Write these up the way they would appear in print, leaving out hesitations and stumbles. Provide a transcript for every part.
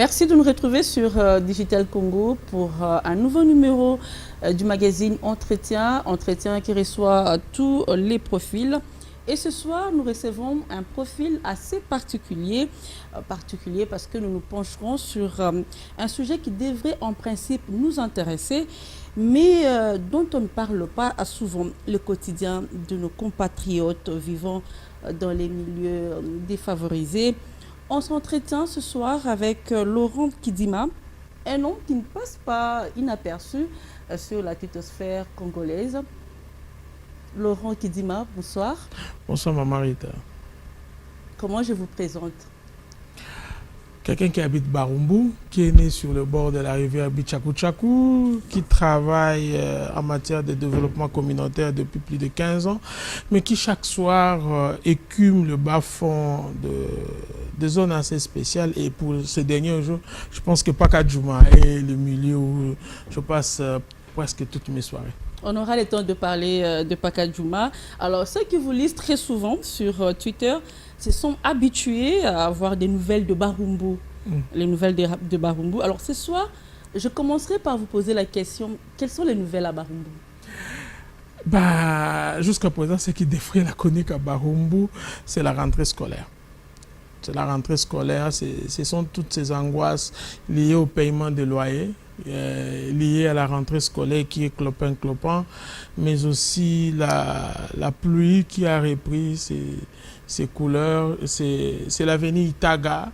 Merci de nous retrouver sur Digital Congo pour un nouveau numéro du magazine Entretien qui reçoit tous les profils. Et ce soir, nous recevons un profil assez particulier parce que nous nous pencherons sur un sujet qui devrait en principe nous intéresser, mais dont on ne parle pas souvent, le quotidien de nos compatriotes vivant dans les milieux défavorisés. On s'entretient ce soir avec Laurent Kidima, un nom qui ne passe pas inaperçu sur la twittosphère congolaise. Laurent Kidima, bonsoir. Bonsoir Maman Rita. Comment je vous présente? Quelqu'un qui habite Barumbu, qui est né sur le bord de la rivière Bichakou-Chakou, qui travaille en matière de développement communautaire depuis plus de 15 ans, mais qui chaque soir écume le bas-fond de zones assez spéciales. Et pour ces derniers jours, je pense que Pakadjouma est le milieu où je passe presque toutes mes soirées. On aura le temps de parler de Pakadjouma. Alors, ceux qui vous lisent très souvent sur Twitter se sont habitués à avoir des nouvelles de Barumbu, les nouvelles de Barumbu. Alors, ce soir, je commencerai par vous poser la question, quelles sont les nouvelles à Barumbu? Jusqu'à présent, ce qui défraie la chronique à Barumbu, c'est la rentrée scolaire. C'est la rentrée scolaire, ce sont toutes ces angoisses liées au paiement des loyers, liées à la rentrée scolaire qui est clopin-clopin, mais aussi la pluie qui a repris ses couleurs. C'est l'avenue Itaga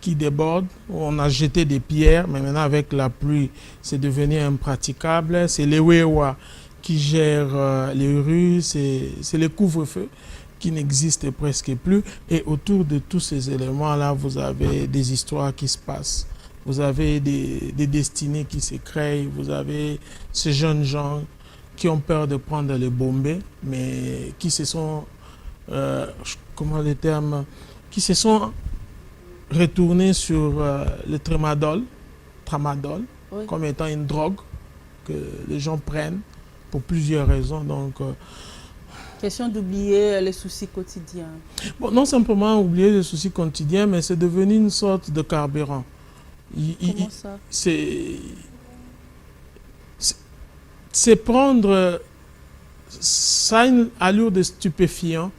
qui déborde. On a jeté des pierres, mais maintenant avec la pluie, c'est devenu impraticable. C'est les Wewa qui gèrent les rues, c'est le couvre-feu qui n'existe presque plus. Et autour de tous ces éléments-là, vous avez des histoires qui se passent. Vous avez des destinées qui se créent. Vous avez ces jeunes gens qui ont peur de prendre les bombées, mais qui se sont, qui se sont retournés sur le tramadol, oui, comme étant une drogue que les gens prennent pour plusieurs raisons. Donc, question d'oublier les soucis quotidiens. Bon, non simplement oublier les soucis quotidiens, mais c'est devenu une sorte de carburant. Comment ça? C'est prendre... Ça a une allure de stupéfiant,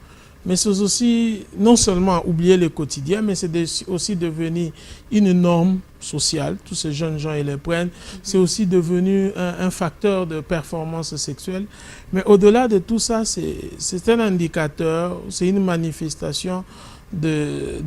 mais c'est aussi non seulement oublier le quotidien, mais c'est aussi devenu une norme sociale. Tous ces jeunes gens, ils les prennent. C'est aussi devenu un facteur de performance sexuelle. Mais au-delà de tout ça, c'est un indicateur, c'est une manifestation de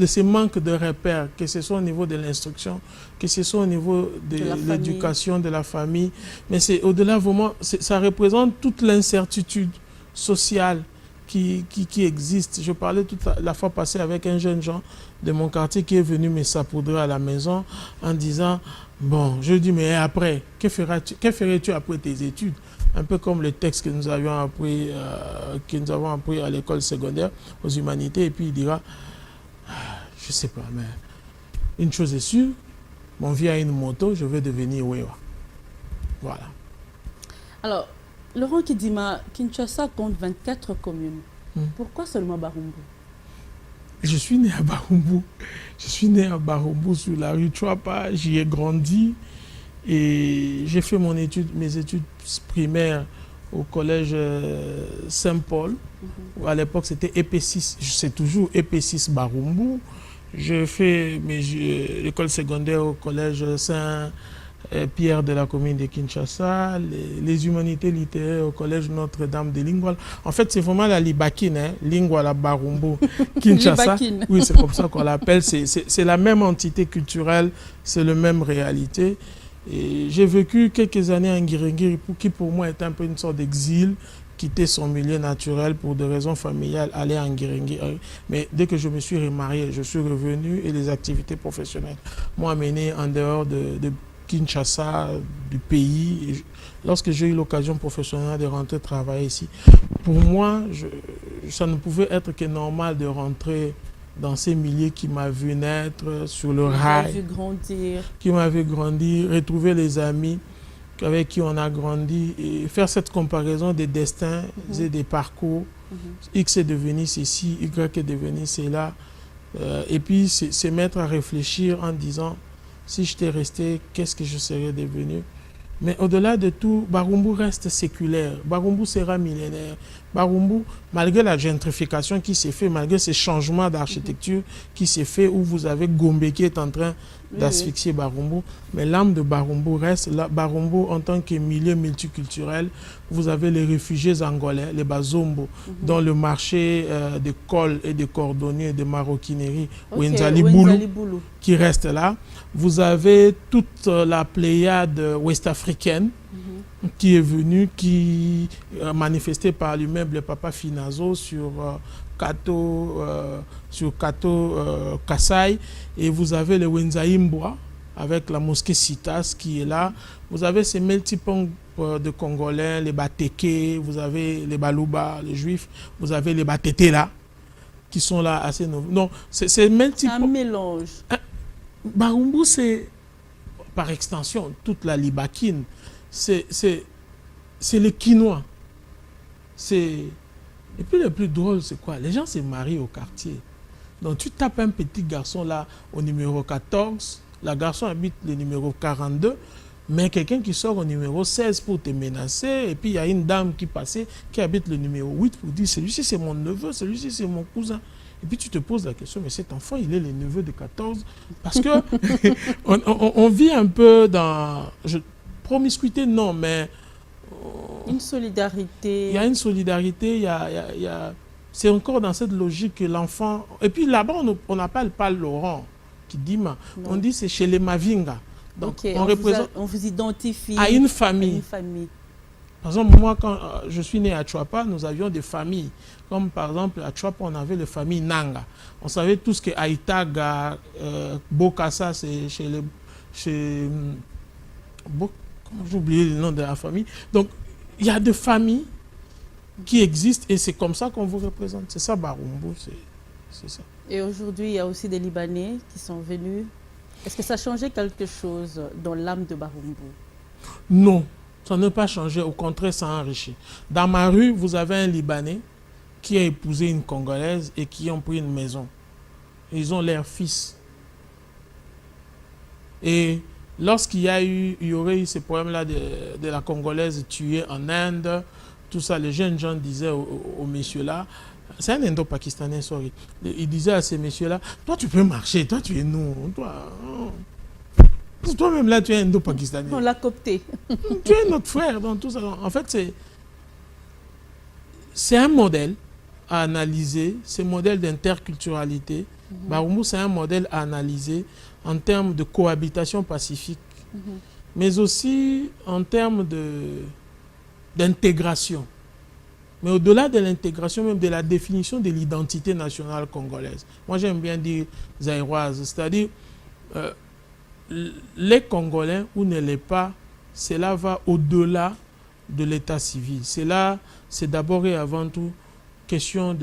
ces manques de repères, que ce soit au niveau de l'instruction, que ce soit au niveau de l'éducation, de la famille. Mais c'est au-delà vraiment, ça représente toute l'incertitude sociale qui existe. Je parlais toute la fois passée avec un jeune gens de mon quartier qui est venu me saupoudrer à la maison en disant, bon, je dis, mais après, que ferais-tu après tes études? Un peu comme le texte que nous avons appris à l'école secondaire aux humanités. Et puis il dira, je sais pas, mais une chose est sûre, mon vieux a une moto, je vais devenir Wewa. Voilà. Alors, Laurent Kidima, Kinshasa compte 24 communes. Pourquoi seulement Barumbu? Je suis né à Barumbu. Je suis né à Barumbu sur la rue Chouapa. J'y ai grandi et j'ai fait mes études primaires au collège Saint-Paul. À l'époque, c'était EP6. C'est toujours EP6 Barumbu. J'ai fait l'école secondaire au collège Saint-Pierre de la commune de Kinshasa, les humanités littéraires au collège Notre-Dame de Lingwala. En fait, c'est vraiment la Libakine, hein? Lingwala, Barumbu, Kinshasa. Oui, c'est comme ça qu'on l'appelle. C'est la même entité culturelle, c'est la même réalité. Et j'ai vécu quelques années en Ngiringiri, qui pour moi était un peu une sorte d'exil, quitter son milieu naturel pour des raisons familiales, aller en Ngiringiri. Mais dès que je me suis remarié, je suis revenu et les activités professionnelles m'ont amené en dehors de Kinshasa, du pays. Et lorsque j'ai eu l'occasion professionnelle de rentrer travailler ici, pour moi, ça ne pouvait être que normal de rentrer dans ces milieux qui m'ont vu naître sur le rail, qui m'ont vu grandir, retrouver les amis avec qui on a grandi et faire cette comparaison des destins et des parcours. X est devenu ceci, Y est devenu cela. Et puis se mettre à réfléchir en disant, si j'étais resté, qu'est-ce que je serais devenu? Mais au-delà de tout, Barumbu reste séculaire. Barumbu sera millénaire. Barumbu, malgré la gentrification qui s'est faite, malgré ces changements d'architecture qui s'est fait, où vous avez Gombe qui est en train d'asphyxier Barumbu, mais l'âme de Barumbu reste là. Barumbu, en tant que milieu multiculturel, vous avez les réfugiés angolais, les Bazombo, dans le marché de cols et de cordonniers et de maroquinerie, Wenzali Boulou, qui reste là. Vous avez toute la pléiade ouest-africaine qui est venue, qui manifestée par l'immeuble Papa Finazo sur Kato Kassai, et vous avez le Wenzaïmboa avec la mosquée Citas qui est là. Vous avez ces multiples de Congolais, les Bateke, vous avez les Baluba, les Juifs, vous avez les Batete là, qui sont là assez nouveaux. Non, c'est multiple. Un mélange. Barumbu, c'est par extension toute la Libakine. C'est les Quinois. Et puis le plus drôle, c'est quoi? Les gens se marient au quartier. Donc tu tapes un petit garçon là au numéro 14, la garçon habite le numéro 42, mais quelqu'un qui sort au numéro 16 pour te menacer, et puis il y a une dame qui passait, qui habite le numéro 8 pour dire, celui-ci c'est mon neveu, celui-ci c'est mon cousin. Et puis tu te poses la question, mais cet enfant, il est le neveu de 14. Parce que on vit un peu dans... promiscuité, non, mais... une solidarité. Il y a une solidarité, c'est encore dans cette logique que l'enfant... Et puis là-bas, on n'appelle pas Laurent, qui dit, on dit c'est chez les Mavinga. Donc on vous identifie à une famille. À une famille. Par exemple, moi, quand je suis né à Chouapa, nous avions des familles. Comme par exemple, à Chouapa, on avait la famille Nanga. On savait tout ce que Aïtaga, Bokassa, c'est chez les... J'ai oublié le nom de la famille. Donc, il y a des familles qui existent et c'est comme ça qu'on vous représente. C'est ça, Barumbu, c'est ça. Et aujourd'hui, il y a aussi des Libanais qui sont venus. Est-ce que ça a changé quelque chose dans l'âme de Barumbu? Non. Ça n'a pas changé, au contraire, ça a enrichi. Dans ma rue, vous avez un Libanais qui a épousé une Congolaise et qui ont pris une maison. Ils ont leur fils. Et lorsqu'il y aurait eu ce problème-là de la Congolaise tuée en Inde, tout ça, les jeunes gens disaient aux messieurs-là, c'est un Indo-Pakistanais, sorry, ils disaient à ces messieurs-là, toi tu peux marcher, toi tu es nous, toi-même là, tu es Indo-Pakistanais. On l'a coopté. Tu es notre frère dans tout ça. En fait, c'est un modèle à analyser, c'est un modèle d'interculturalité. Barumbu, c'est un modèle à analyser en termes de cohabitation pacifique, mais aussi en termes d'intégration. Mais au-delà de l'intégration, même de la définition de l'identité nationale congolaise. Moi, j'aime bien dire zaïroise, c'est-à-dire... les Congolais ou ne l'est pas, cela va au-delà de l'état civil. C'est d'abord et avant tout question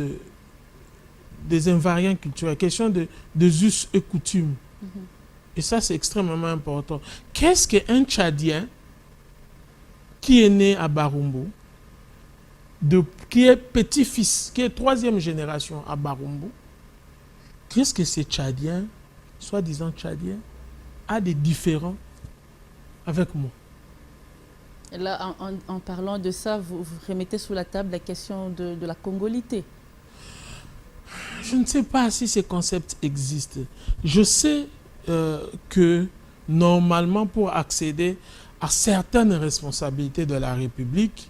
des invariants culturels, question de us et coutumes. Et ça, c'est extrêmement important. Qu'est-ce qu'un Tchadien qui est né à Barumbu, qui est petit-fils, qui est 3e génération à Barumbu, qu'est-ce que ces Tchadiens, soi-disant Tchadiens, a des différents avec moi? Et là, en parlant de ça, vous remettez sur la table la question de la congolité. Je ne sais pas si ces concepts existent. Je sais que normalement, pour accéder à certaines responsabilités de la République,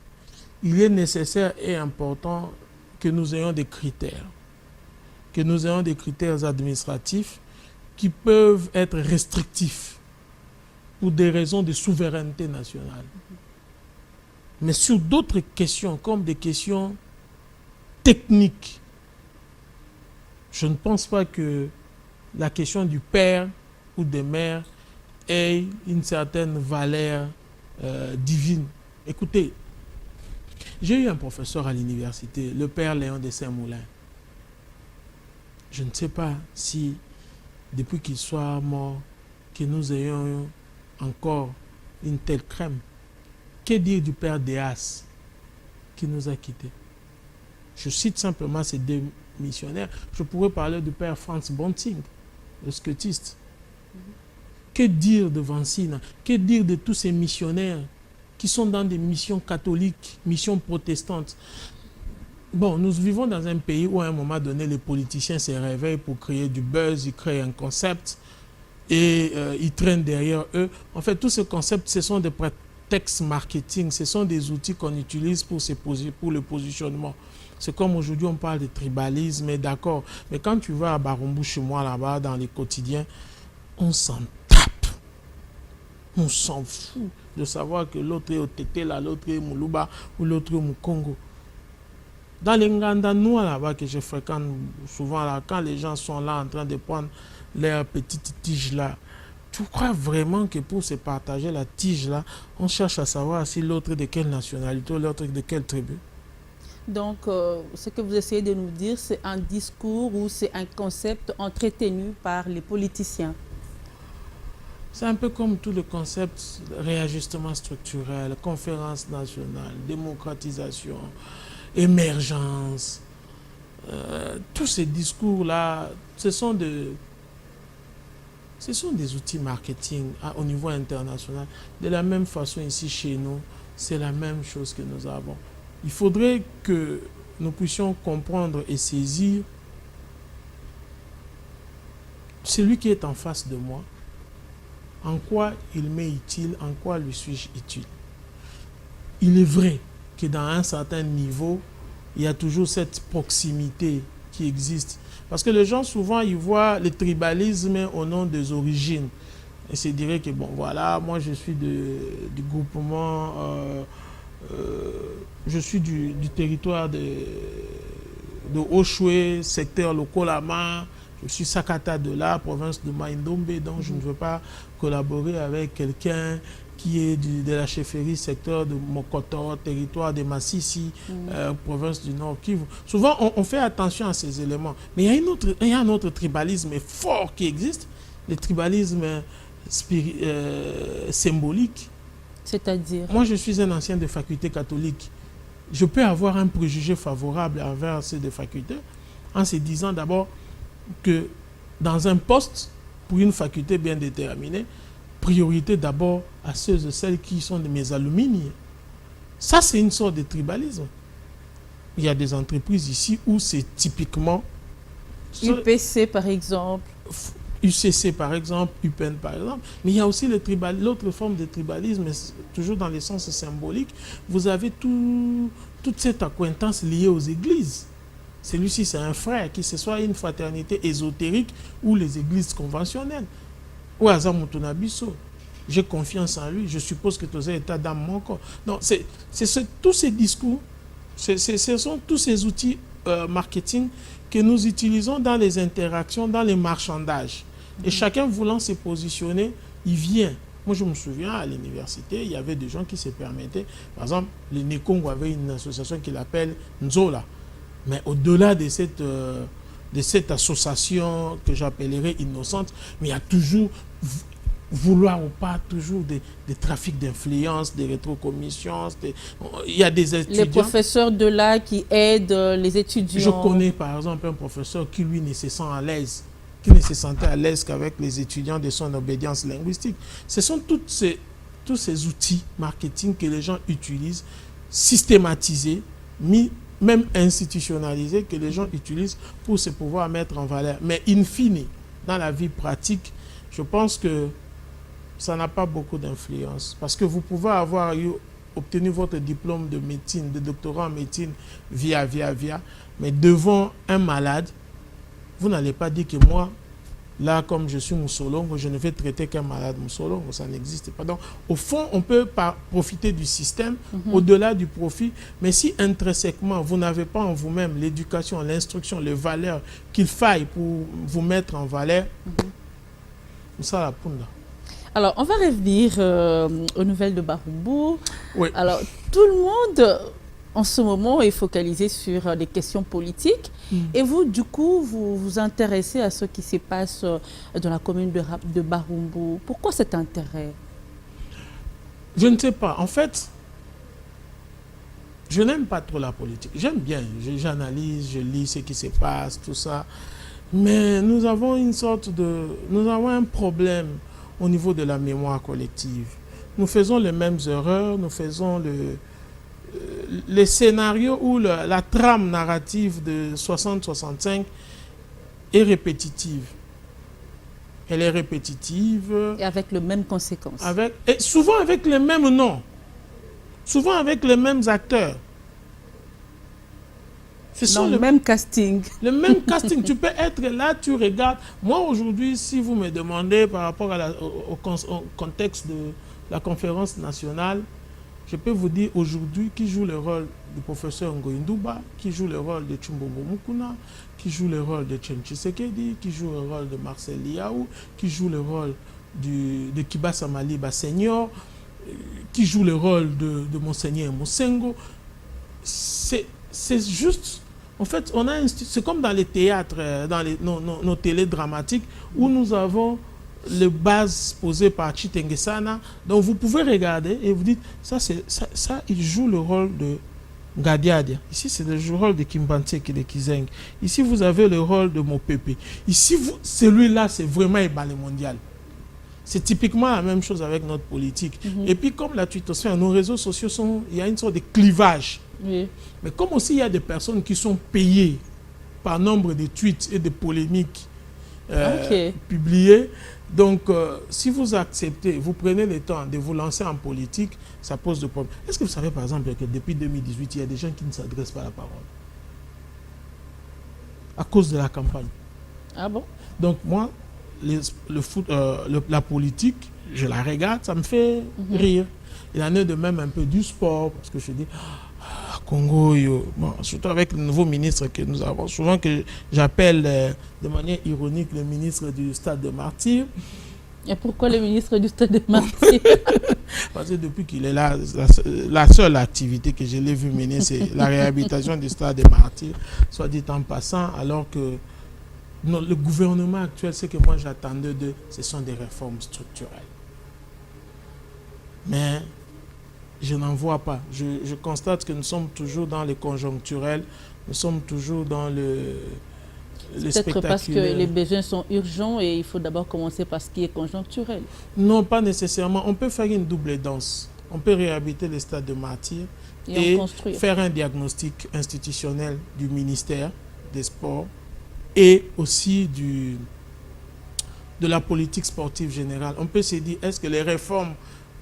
il est nécessaire et important que nous ayons des critères. Que nous ayons des critères administratifs qui peuvent être restrictifs pour des raisons de souveraineté nationale. Mais sur d'autres questions, comme des questions techniques, je ne pense pas que la question du père ou des mères ait une certaine valeur divine. Écoutez, j'ai eu un professeur à l'université, le père Léon de Saint-Moulin. Je ne sais pas si depuis qu'il soit mort, que nous ayons encore une telle crème. Que dire du père Déas qui nous a quittés? Je cite simplement ces missionnaires. Je pourrais parler du père Franz Bonting, le scoutiste. Que dire de Vancina? Que dire de tous ces missionnaires qui sont dans des missions catholiques, missions protestantes? Bon, nous vivons dans un pays où à un moment donné, les politiciens se réveillent pour créer du buzz, ils créent un concept et ils traînent derrière eux. En fait, tous ces concepts, ce sont des prétextes marketing, ce sont des outils qu'on utilise pour le positionnement. C'est comme aujourd'hui, on parle de tribalisme, d'accord. Mais quand tu vas à Barumbu, chez moi, là-bas, dans les quotidiens, on s'en tape. On s'en fout de savoir que l'autre est au Tété, l'autre est au Moulouba ou l'autre est au Mukongo. Dans les Ngandanois là-bas que je fréquente souvent, là, quand les gens sont là en train de prendre leur petite tige là, tu crois vraiment que pour se partager la tige là, on cherche à savoir si l'autre est de quelle nationalité ou l'autre est de quelle tribu? Donc, ce que vous essayez de nous dire, c'est un discours ou c'est un concept entretenu par les politiciens. C'est un peu comme tout le concept réajustement structurel, conférence nationale, démocratisation, émergence. Tous ces discours-là, ce sont des outils marketing au niveau international. De la même façon, ici chez nous, c'est la même chose que nous avons. Il faudrait que nous puissions comprendre et saisir celui qui est en face de moi, en quoi il m'est utile, en quoi lui suis-je utile. Il est vrai que dans un certain niveau, il y a toujours cette proximité qui existe. Parce que les gens, souvent, ils voient le tribalisme au nom des origines. Et se diraient que, bon, voilà, moi, je suis du groupement, je suis du territoire de Oshwe, secteur Lokolama, je suis Sakata de la province de Maïndombe, donc je ne veux pas collaborer avec quelqu'un qui est de la chefferie secteur de Mokoto, territoire de Massissi, province du Nord Kivu. Souvent, on fait attention à ces éléments. Mais il y a un autre tribalisme fort qui existe, le tribalisme symbolique. C'est-à-dire? Moi, je suis un ancien de faculté catholique. Je peux avoir un préjugé favorable envers ces deux facultés en se disant d'abord que dans un poste, pour une faculté bien déterminée, priorité d'abord à ceux et celles qui sont de mes alumni. Ça, c'est une sorte de tribalisme. Il y a des entreprises ici où c'est typiquement... UPC, par exemple. UCC, par exemple, UPN, par exemple. Mais il y a aussi l'autre forme de tribalisme, toujours dans le sens symbolique. Vous avez toute cette acquaintance liée aux églises. Celui-ci, c'est un frère, que ce soit une fraternité ésotérique ou les églises conventionnelles. Ou Azamutunabiso. J'ai confiance en lui, je suppose que tu as état dans mon corps. Donc, tous ces discours, ce sont tous ces outils marketing que nous utilisons dans les interactions, dans les marchandages. Et chacun voulant se positionner, il vient. Moi, je me souviens, à l'université, il y avait des gens qui se permettaient. Par exemple, les Nekongo avaient une association qu'ils appellent Nzola. Mais au-delà de cette association que j'appellerais innocente, mais il y a toujours, vouloir ou pas, toujours des trafics d'influence, des rétrocommissions. Il y a des étudiants... Les professeurs de là qui aident les étudiants. Je connais par exemple un professeur qui, lui, ne se sent à l'aise, qui ne se sentait à l'aise qu'avec les étudiants de son obédience linguistique. Ce sont tous ces outils marketing que les gens utilisent, systématisés, même institutionnalisés, que les gens utilisent pour se pouvoir mettre en valeur. Mais in fine, dans la vie pratique, je pense que ça n'a pas beaucoup d'influence. Parce que vous pouvez avoir obtenu votre diplôme de médecine, de doctorat en médecine via, mais devant un malade, vous n'allez pas dire que moi, là, comme je suis Moussolongo, je ne vais traiter qu'un malade Moussolongo. Ça n'existe pas. Donc, au fond, on peut profiter du système au-delà du profit. Mais si intrinsèquement, vous n'avez pas en vous-même l'éducation, l'instruction, les valeurs qu'il faille pour vous mettre en valeur, ça la pounda. Alors, on va revenir aux nouvelles de Barumbu. Oui. Alors, tout le monde, en ce moment, est focalisé sur les questions politiques. Et vous, du coup, vous vous intéressez à ce qui se passe dans la commune de Barumbu. Pourquoi cet intérêt? Je ne sais pas. En fait, Je n'aime pas trop la politique. J'aime bien, j'analyse, je lis ce qui se passe, tout ça. Mais nous avons un problème au niveau de la mémoire collective. Nous faisons les mêmes erreurs, nous faisons les scénarios où la trame narrative de 60-65 est répétitive. Elle est répétitive. Et avec les mêmes conséquences. Et souvent avec les mêmes noms. Souvent avec les mêmes acteurs. Le même casting. Le même casting. Tu peux être là, tu regardes. Moi, aujourd'hui, si vous me demandez par rapport au contexte de la conférence nationale, je peux vous dire aujourd'hui qui joue le rôle du professeur Ngoïndouba, qui joue le rôle de Tshimbogo Mukuna, qui joue le rôle de Etienne Tshisekedi, qui joue le rôle de Marcel Liaou, qui joue le rôle de Kibasa Maliba Senior, qui joue le rôle de Monseigneur Moussengo. C'est juste... En fait, c'est comme dans les théâtres, dans nos télés dramatiques, où nous avons les bases posées par Chitengesana. Donc vous pouvez regarder et vous dites, ça il joue le rôle de Ngadiadia. Ici, c'est le rôle de Kimbantsek et de Kizeng. Ici, vous avez le rôle de Mopepe. Ici, celui-là, c'est vraiment Ebale mondial. C'est typiquement la même chose avec notre politique. Et puis, comme la twittosphère, nos réseaux sociaux il y a une sorte de clivage. Oui. Mais comme aussi il y a des personnes qui sont payées par nombre de tweets et de polémiques publiées, donc si vous acceptez, vous prenez le temps de vous lancer en politique, ça pose des problèmes. Est-ce que vous savez par exemple que depuis 2018, il y a des gens qui ne s'adressent pas à la parole à cause de la campagne? Ah bon? Donc moi, la politique, je la regarde, ça me fait rire. Il en est de même un peu du sport, parce que je dis... Congo, bon, surtout avec le nouveau ministre que nous avons, souvent que j'appelle de manière ironique le ministre du Stade de Martyrs. Et pourquoi le ministre du Stade de Martyrs? Parce que depuis qu'il est là, la seule activité que je l'ai vu mener, c'est la réhabilitation du Stade de Martyrs, soit dit en passant, alors que le gouvernement actuel, ce que moi j'attendais ce sont des réformes structurelles. Mais je n'en vois pas. Je constate que nous sommes toujours dans le conjoncturel, nous sommes toujours dans le spectaculaire. Peut-être parce que les besoins sont urgents et il faut d'abord commencer par ce qui est conjoncturel. Non, pas nécessairement. On peut faire une double danse. On peut réhabiliter le Stade de Martyrs et faire un diagnostic institutionnel du ministère des Sports et aussi de la politique sportive générale. On peut se dire, est-ce que les réformes...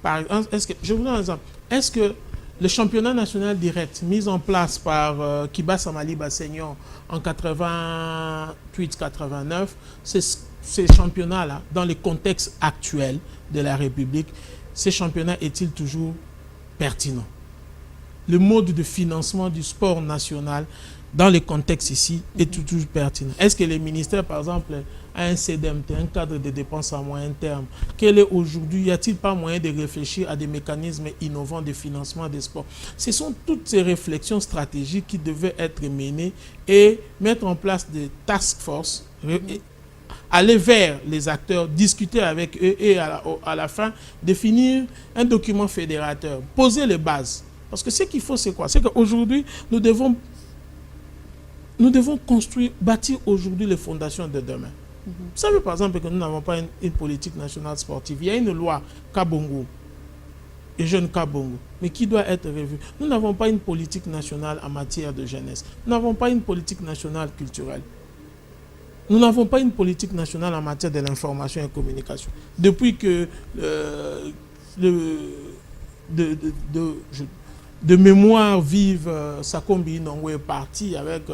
je vous donne un exemple. Est-ce que le championnat national direct mis en place par Kibasa Maliba Senior en 88-89, ces championnats-là, dans le contexte actuel de la République, ces championnats est-il toujours pertinent? Le mode de financement du sport national dans le contexte ici est toujours pertinent. Est-ce que les ministères, par exemple, a un CDMT, un cadre de dépenses à moyen terme? Quel est aujourd'hui, y a-t-il pas moyen de réfléchir à des mécanismes innovants de financement des sports? Ce sont toutes ces réflexions stratégiques qui devaient être menées et mettre en place des task force, aller vers les acteurs, discuter avec eux et à la fin, définir un document fédérateur, poser les bases. Parce que ce qu'il faut, c'est quoi? C'est qu'aujourd'hui, nous devons bâtir aujourd'hui les fondations de demain. Vous savez par exemple que nous n'avons pas une politique nationale sportive. Il y a une loi Kabongo, et jeune Kabongo, mais qui doit être revue. Nous n'avons pas une politique nationale en matière de jeunesse. Nous n'avons pas une politique nationale culturelle. Nous n'avons pas une politique nationale en matière de l'information et communication. Depuis que de mémoire vive, Sakombi Nongo est parti avec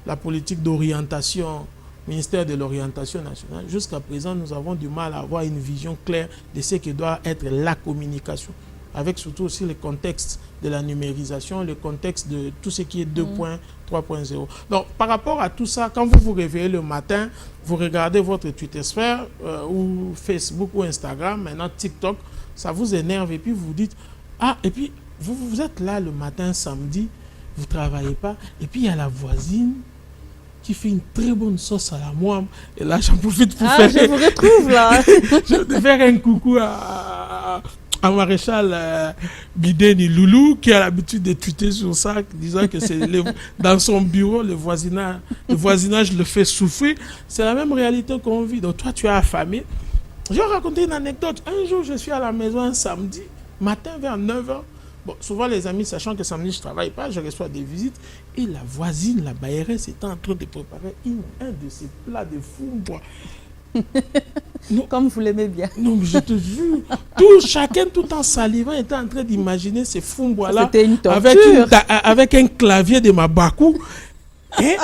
la politique d'orientation, ministère de l'orientation nationale. Jusqu'à présent, nous avons du mal à avoir une vision claire de ce que doit être la communication, avec surtout aussi le contexte de la numérisation, le contexte de tout ce qui est 2.3.0. Donc, par rapport à tout ça, quand vous vous réveillez le matin, vous regardez votre Twitter-sphère ou Facebook ou Instagram, maintenant TikTok, ça vous énerve et puis vous vous dites, ah, et puis vous êtes là le matin, samedi, vous ne travaillez pas, et puis il y a la voisine qui fait une très bonne sauce à la moime, et là j'en profite pour faire... je vous retrouve là. Je vais faire un coucou à à Maréchal Bideni Loulou, qui a l'habitude de tweeter sur ça, disant que c'est dans son bureau, le voisinage le fait souffrir. C'est la même réalité qu'on vit. Donc toi, tu es affamé. Je vais raconter une anecdote. Un jour, je suis à la maison un samedi, matin vers 9h. Bon, souvent les amis, sachant que samedi je ne travaille pas, je reçois des visites. Et la voisine, la bailleresse, était en train de préparer un de ces plats de fourbois. Comme vous l'aimez bien. Non, mais je te jure, chacun tout en salivant était en train d'imaginer ces fourbois-là avec un clavier de Mabakou. Et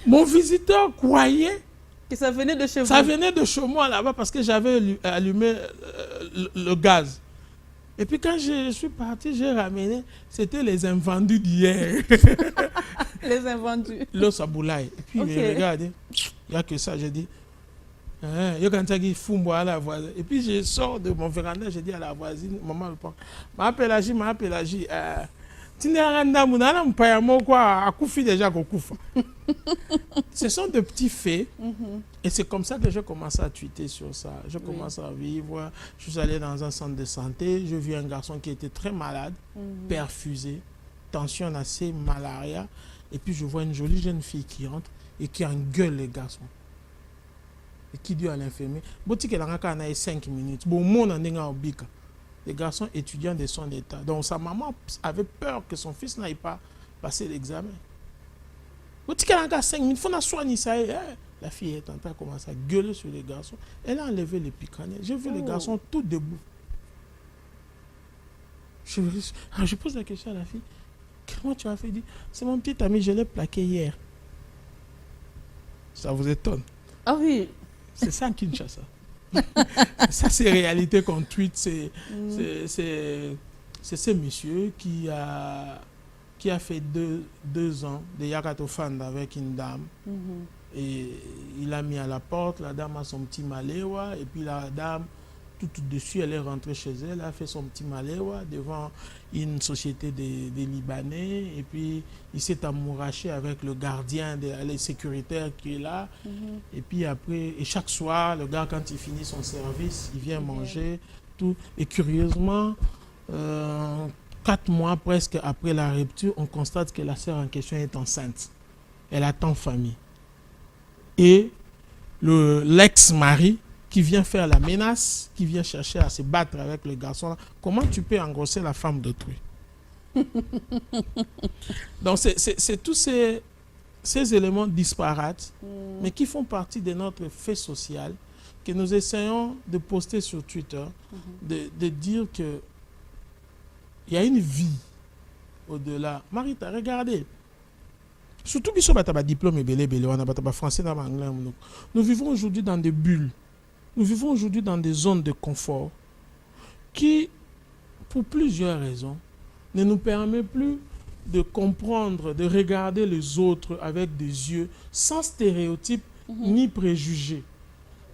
mon visiteur croyait que ça venait de chez vous. Ça venait de chez moi là-bas parce que j'avais allumé le gaz. Et puis quand je suis parti, j'ai ramené, c'était les invendus d'hier. Les invendus. L'os à boulaye. Et puis il regarde, il n'y a que ça, j'ai dit. Et puis je sors de mon véranda, je dis à la voisine, maman, ma pélagie. Ce sont de petits faits. Et c'est comme ça que j'ai commencé à tweeter sur ça. Je commence à vivre. Je suis allé dans un centre de santé. Je vis un garçon qui était très malade, perfusé, tension assez, malaria. Et puis je vois une jolie jeune fille qui rentre et qui engueule les garçons. Et qui dit à l'infirmier, qu'elle a 5 minutes. Bon, mon en bika. Les garçons étudiants de son état. Donc sa maman avait peur que son fils n'aille pas passer l'examen. Qu'elle a 5 minutes, il faut soigner ça. La fille est en train de commencer à gueuler sur les garçons. Elle a enlevé les picanets. J'ai vu les garçons tout debout. Je pose la question à la fille. Comment tu as fait? Dit, c'est mon petit ami, je l'ai plaqué hier. Ça vous étonne? Ah oui. C'est ça Kinshasa. Ça, c'est réalité qu'on tweet. C'est ce monsieur qui a fait deux ans de Yakatofand avec une dame. Et il a mis à la porte, la dame a son petit maléwa, et puis la dame, tout dessus, elle est rentrée chez elle, elle a fait son petit maléwa devant une société des Libanais, et puis il s'est amouraché avec le gardien, les sécuritaires qui est là, et puis après, et chaque soir, le gars, quand il finit son service, il vient manger, tout, et curieusement, 4 mois presque après la rupture, on constate que la sœur en question est enceinte. Elle attend famille. Et l'ex-mari qui vient faire la menace, qui vient chercher à se battre avec le garçon, comment tu peux engrosser la femme d'autrui? Donc c'est tous ces éléments disparates, mais qui font partie de notre fait social, que nous essayons de poster sur Twitter, de dire que il y a une vie au-delà. Marita, regardez. Surtout si on a un diplôme belé, on a un français, on a un anglais. Nous vivons aujourd'hui dans des bulles. Nous vivons aujourd'hui dans des zones de confort qui, pour plusieurs raisons, ne nous permet plus de comprendre, de regarder les autres avec des yeux sans stéréotypes ni préjugés.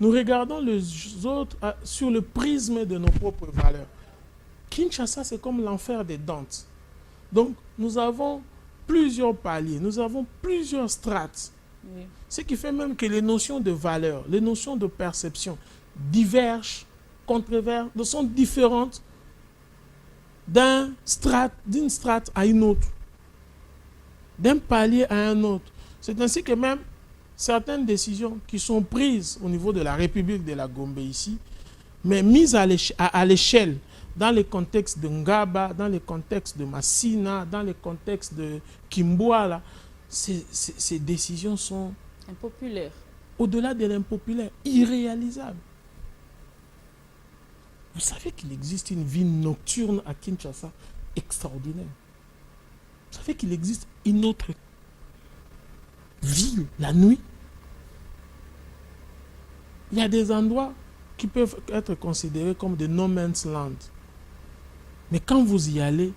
Nous regardons les autres sur le prisme de nos propres valeurs. Kinshasa, c'est comme l'enfer des Dantes. Donc, nous avons plusieurs paliers, nous avons plusieurs strates. Oui. Ce qui fait même que les notions de valeur, les notions de perception divergent, contreversent, sont différentes d'une strate à une autre, d'un palier à un autre. C'est ainsi que même certaines décisions qui sont prises au niveau de la République de la Gombe ici, mais mises à l'échelle, dans les contextes de Ngaba, dans les contextes de Massina, dans les contextes de Kimboala, ces décisions sont impopulaires. Au-delà de l'impopulaire, irréalisables. Vous savez qu'il existe une vie nocturne à Kinshasa extraordinaire. Vous savez qu'il existe une autre ville la nuit. Il y a des endroits qui peuvent être considérés comme des no man's land. Mais quand vous y allez,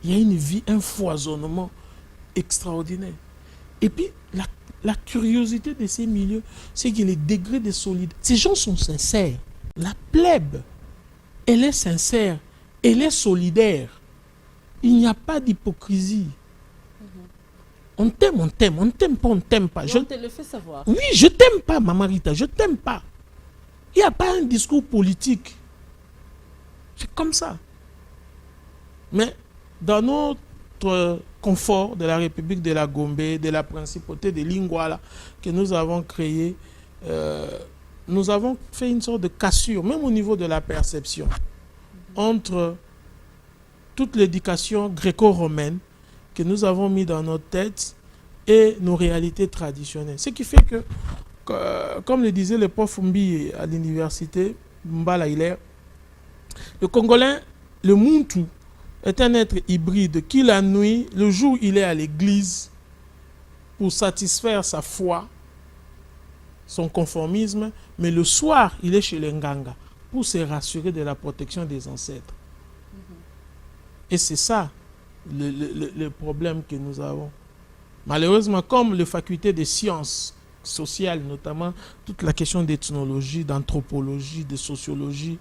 il y a une vie, un foisonnement extraordinaire. Et puis, la curiosité de ces milieux, c'est que les degrés de solidarité, ces gens sont sincères. La plèbe, elle est sincère, elle est solidaire. Il n'y a pas d'hypocrisie. On t'aime, on t'aime, on ne t'aime pas, on ne t'aime pas. On te le fait savoir. Oui, je t'aime pas, Maman Rita, je t'aime pas. Il n'y a pas un discours politique. C'est comme ça. Mais dans notre confort de la République de la Gombe, de la principauté de Lingouala que nous avons créé, nous avons fait une sorte de cassure, même au niveau de la perception, entre toute l'éducation gréco-romaine que nous avons mis dans notre tête et nos réalités traditionnelles. Ce qui fait que, comme le disait le prof Mbi à l'université, Mbala Hilaire, le Congolais, le Muntu, est un être hybride qui la nuit, le jour il est à l'église pour satisfaire sa foi, son conformisme, mais le soir il est chez les Nganga pour se rassurer de la protection des ancêtres. Et c'est ça le problème que nous avons. Malheureusement, comme les facultés des sciences sociales, notamment toute la question d'ethnologie, d'anthropologie, de sociologie,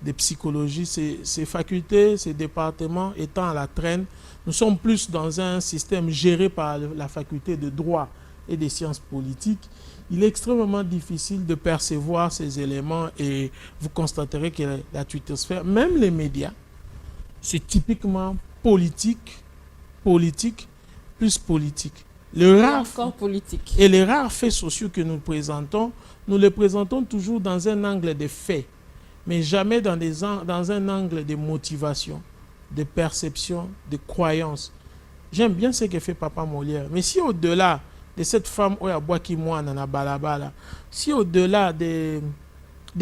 de psychologie, ces facultés, ces départements étant à la traîne, nous sommes plus dans un système géré par la faculté de droit et des sciences politiques. Il est extrêmement difficile de percevoir ces éléments et vous constaterez que la twittosphère, même les médias, c'est typiquement politique, plus politique. Encore politique. Et les rares faits sociaux que nous présentons, nous les présentons toujours dans un angle de faits, mais jamais dans un angle de motivation, de perception, de croyance. J'aime bien ce que fait Papa Molière, mais si au-delà de cette femme Oya Boaki Mouana na Balabala, si au-delà de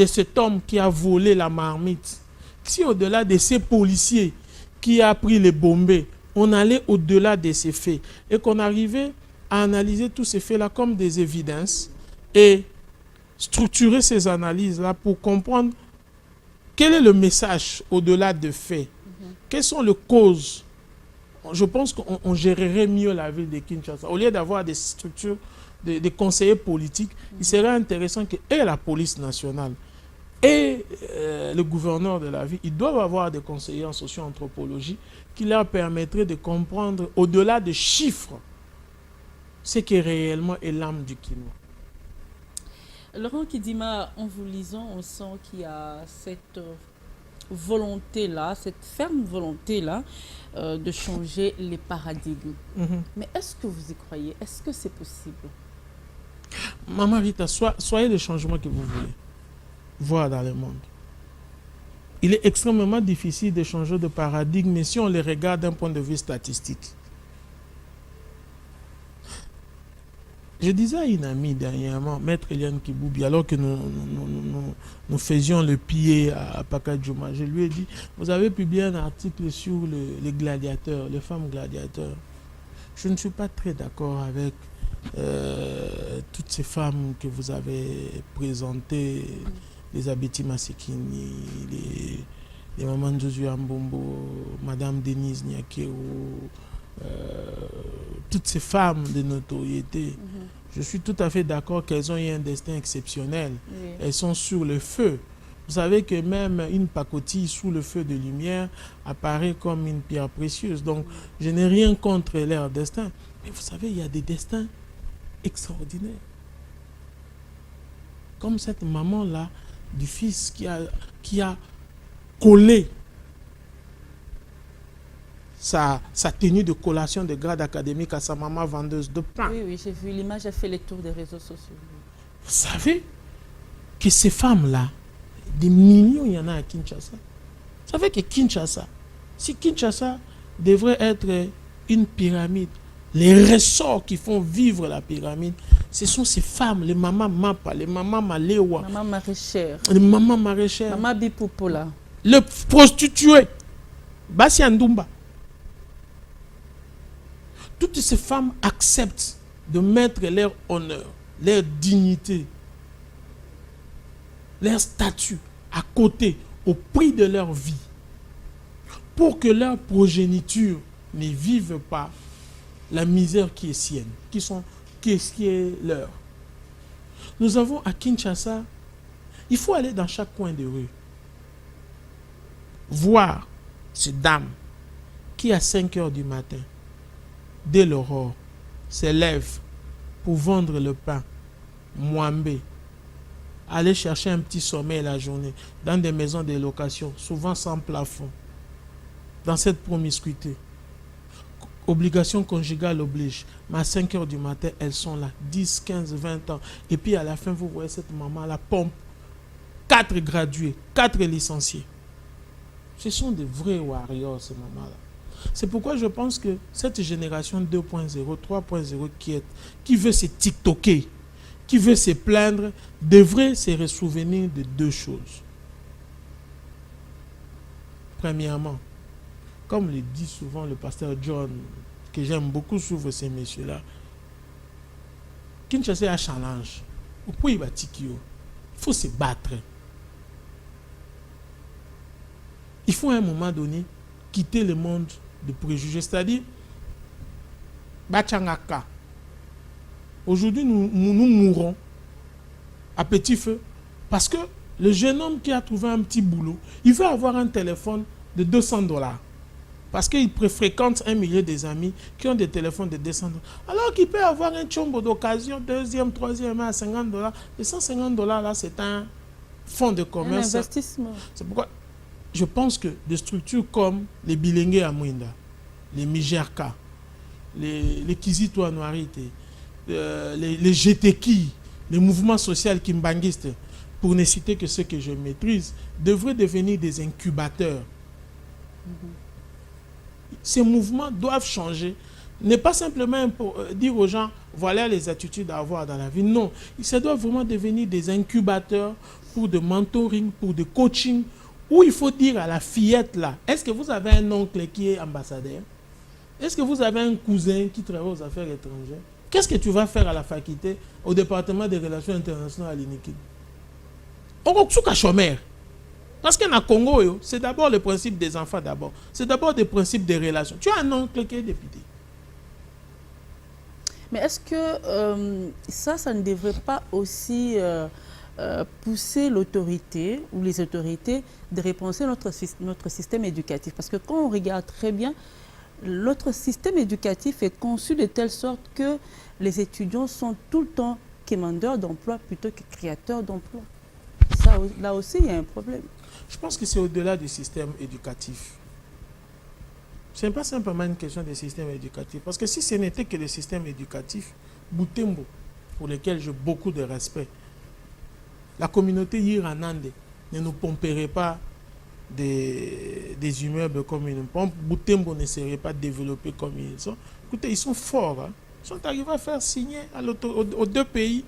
cet homme qui a volé la marmite, si au-delà de ces policiers qui a pris les bombées, on allait au-delà de ces faits et qu'on arrivait à analyser tous ces faits-là comme des évidences et structurer ces analyses-là pour comprendre quel est le message au-delà des faits, quelles sont les causes. Je pense qu'on gérerait mieux la ville de Kinshasa. Au lieu d'avoir des structures, des conseillers politiques, il serait intéressant que et la police nationale et le gouverneur de la ville, ils doivent avoir des conseillers en socio-anthropologie qui leur permettraient de comprendre au-delà des chiffres ce qui réellement est l'âme du Kinois. Laurent Kidima, en vous lisant, on sent qu'il y a cette volonté-là, cette ferme volonté-là de changer les paradigmes. Mais est-ce que vous y croyez? Est-ce que c'est possible? Maman Rita, soyez le changement que vous voulez voir dans le monde. Il est extrêmement difficile de changer de paradigme, mais si on les regarde d'un point de vue statistique. Je disais à une amie dernièrement, Maître Eliane Kiboubi, alors que nous faisions le pied à Pakadjouma, je lui ai dit, vous avez publié un article sur les gladiateurs, les femmes gladiateurs. Je ne suis pas très d'accord avec toutes ces femmes que vous avez présentées, les Abeti Masekini, les Maman Josué Ambombo, Madame Denise Nyakero, toutes ces femmes de notoriété. Je suis tout à fait d'accord qu'elles ont eu un destin exceptionnel. Oui. Elles sont sur le feu. Vous savez que même une pacotille sous le feu de lumière apparaît comme une pierre précieuse. Donc, je n'ai rien contre leur destin. Mais vous savez, il y a des destins extraordinaires. Comme cette maman-là, du fils qui a collé sa tenue de collation de grade académique à sa maman vendeuse de pain. Oui, oui, j'ai vu l'image, a fait les tours des réseaux sociaux. Vous savez que ces femmes-là, des millions, il y en a à Kinshasa. Vous savez que Kinshasa, si Kinshasa devrait être une pyramide, les ressorts qui font vivre la pyramide, ce sont ces femmes, les mamans Mapa, les mamans Malewa, Maman maraîchère, les mamans maraîchères, Maman Bipoupola, le prostitué, Bassi Andoumba. Toutes ces femmes acceptent de mettre leur honneur, leur dignité, leur statut à côté, au prix de leur vie, pour que leur progéniture ne vive pas la misère qui est sienne, qui est leur. Nous avons à Kinshasa, il faut aller dans chaque coin de rue, voir ces dames qui à 5 heures du matin, dès l'aurore, se lèvent pour vendre le pain, Mwambé, aller chercher un petit sommeil la journée dans des maisons de location, souvent sans plafond, dans cette promiscuité. Obligation conjugale oblige. Mais à 5 heures du matin, elles sont là, 10, 15, 20 ans. Et puis à la fin, vous voyez cette maman, la pompe, 4 gradués, 4 licenciés. Ce sont des vrais warriors, ces mamans-là. C'est pourquoi je pense que cette génération 2.0, 3.0 qui veut se tiktoker, qui veut se plaindre, devrait se ressouvenir de 2 choses. Premièrement, comme le dit souvent le pasteur John, que j'aime beaucoup suivre ces messieurs-là, Kinshasa est un challenge. Il faut se battre. Il faut à un moment donné quitter le monde de préjugés, c'est-à-dire Bachangaka. Aujourd'hui, nous mourrons à petit feu parce que le jeune homme qui a trouvé un petit boulot, il veut avoir un téléphone de $200 parce qu'il fréquente un millier des amis qui ont des téléphones de $200 alors qu'il peut avoir un chombo d'occasion, deuxième, troisième à $50. Les $150 là, c'est un fonds de commerce. Un investissement. C'est pourquoi je pense que des structures comme les Bilingue à Mwinda, les Mijerka, les Kizito Noirite, les GTK, les mouvements sociaux kimbanguistes, pour ne citer que ceux que je maîtrise, devraient devenir des incubateurs. Ces mouvements doivent changer. Ne pas simplement pour dire aux gens, voilà les attitudes à avoir dans la vie. Non, ça doit vraiment devenir des incubateurs pour de mentoring, pour de coaching, où il faut dire à la fillette là, est-ce que vous avez un oncle qui est ambassadeur? Est-ce que vous avez un cousin qui travaille aux affaires étrangères? Qu'est-ce que tu vas faire à la faculté, au département des relations internationales à l'INIKID? On va chômeur. Parce qu'en Congo, c'est d'abord le principe des enfants d'abord. C'est d'abord des principes des relations. Tu as un oncle qui est député. Mais est-ce que ça ne devrait pas aussi pousser l'autorité ou les autorités de repenser notre système éducatif? Parce que quand on regarde très bien, notre système éducatif est conçu de telle sorte que les étudiants sont tout le temps quémandeurs d'emploi plutôt que créateurs d'emploi. Là aussi, il y a un problème. Je pense que c'est au-delà du système éducatif. Ce n'est pas simplement une question de système éducatif. Parce que si ce n'était que le système éducatif, Boutembo, pour lequel j'ai beaucoup de respect, la communauté Yiranande ne nous pomperait pas des immeubles comme ils nous pompent. Boutembo ne serait pas développé comme ils sont. Écoutez, ils sont forts. Hein. Ils sont arrivés à faire signer aux 2 pays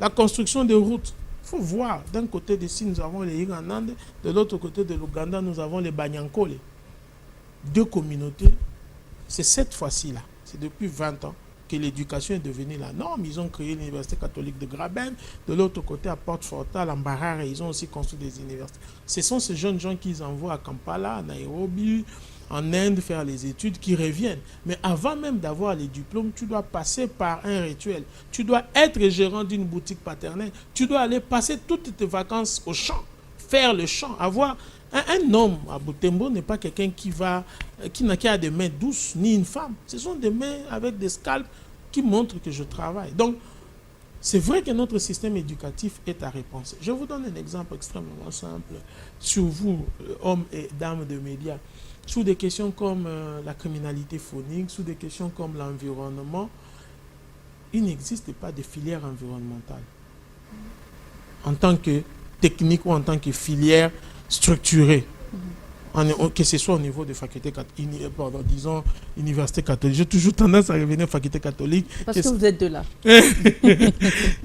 la construction de routes. Il faut voir, d'un côté d'ici, nous avons les Yiranande, de l'autre côté de l'Ouganda, nous avons les Banyankole. 2 communautés. C'est cette fois-ci-là, c'est depuis 20 ans, que l'éducation est devenue la norme. Ils ont créé l'université catholique de Graben. De l'autre côté, à Port-Fortal, en Barare, ils ont aussi construit des universités. Ce sont ces jeunes gens qu'ils envoient à Kampala, à Nairobi, en Inde, faire les études, qui reviennent. Mais avant même d'avoir les diplômes, tu dois passer par un rituel. Tu dois être gérant d'une boutique paternelle. Tu dois aller passer toutes tes vacances au champ, faire le champ, avoir... Un homme à Boutembo n'est pas quelqu'un qui n'a qu'à des mains douces, ni une femme. Ce sont des mains avec des scalpes qui montrent que je travaille. Donc, c'est vrai que notre système éducatif est à repenser. Je vous donne un exemple extrêmement simple sur vous, hommes et dames de médias. Sur des questions comme la criminalité phonique, sur des questions comme l'environnement, il n'existe pas de filière environnementale. En tant que technique ou en tant que filière structurée, que ce soit au niveau de faculté disons université catholique. J'ai toujours tendance à revenir faculté catholique. Parce que vous êtes de là.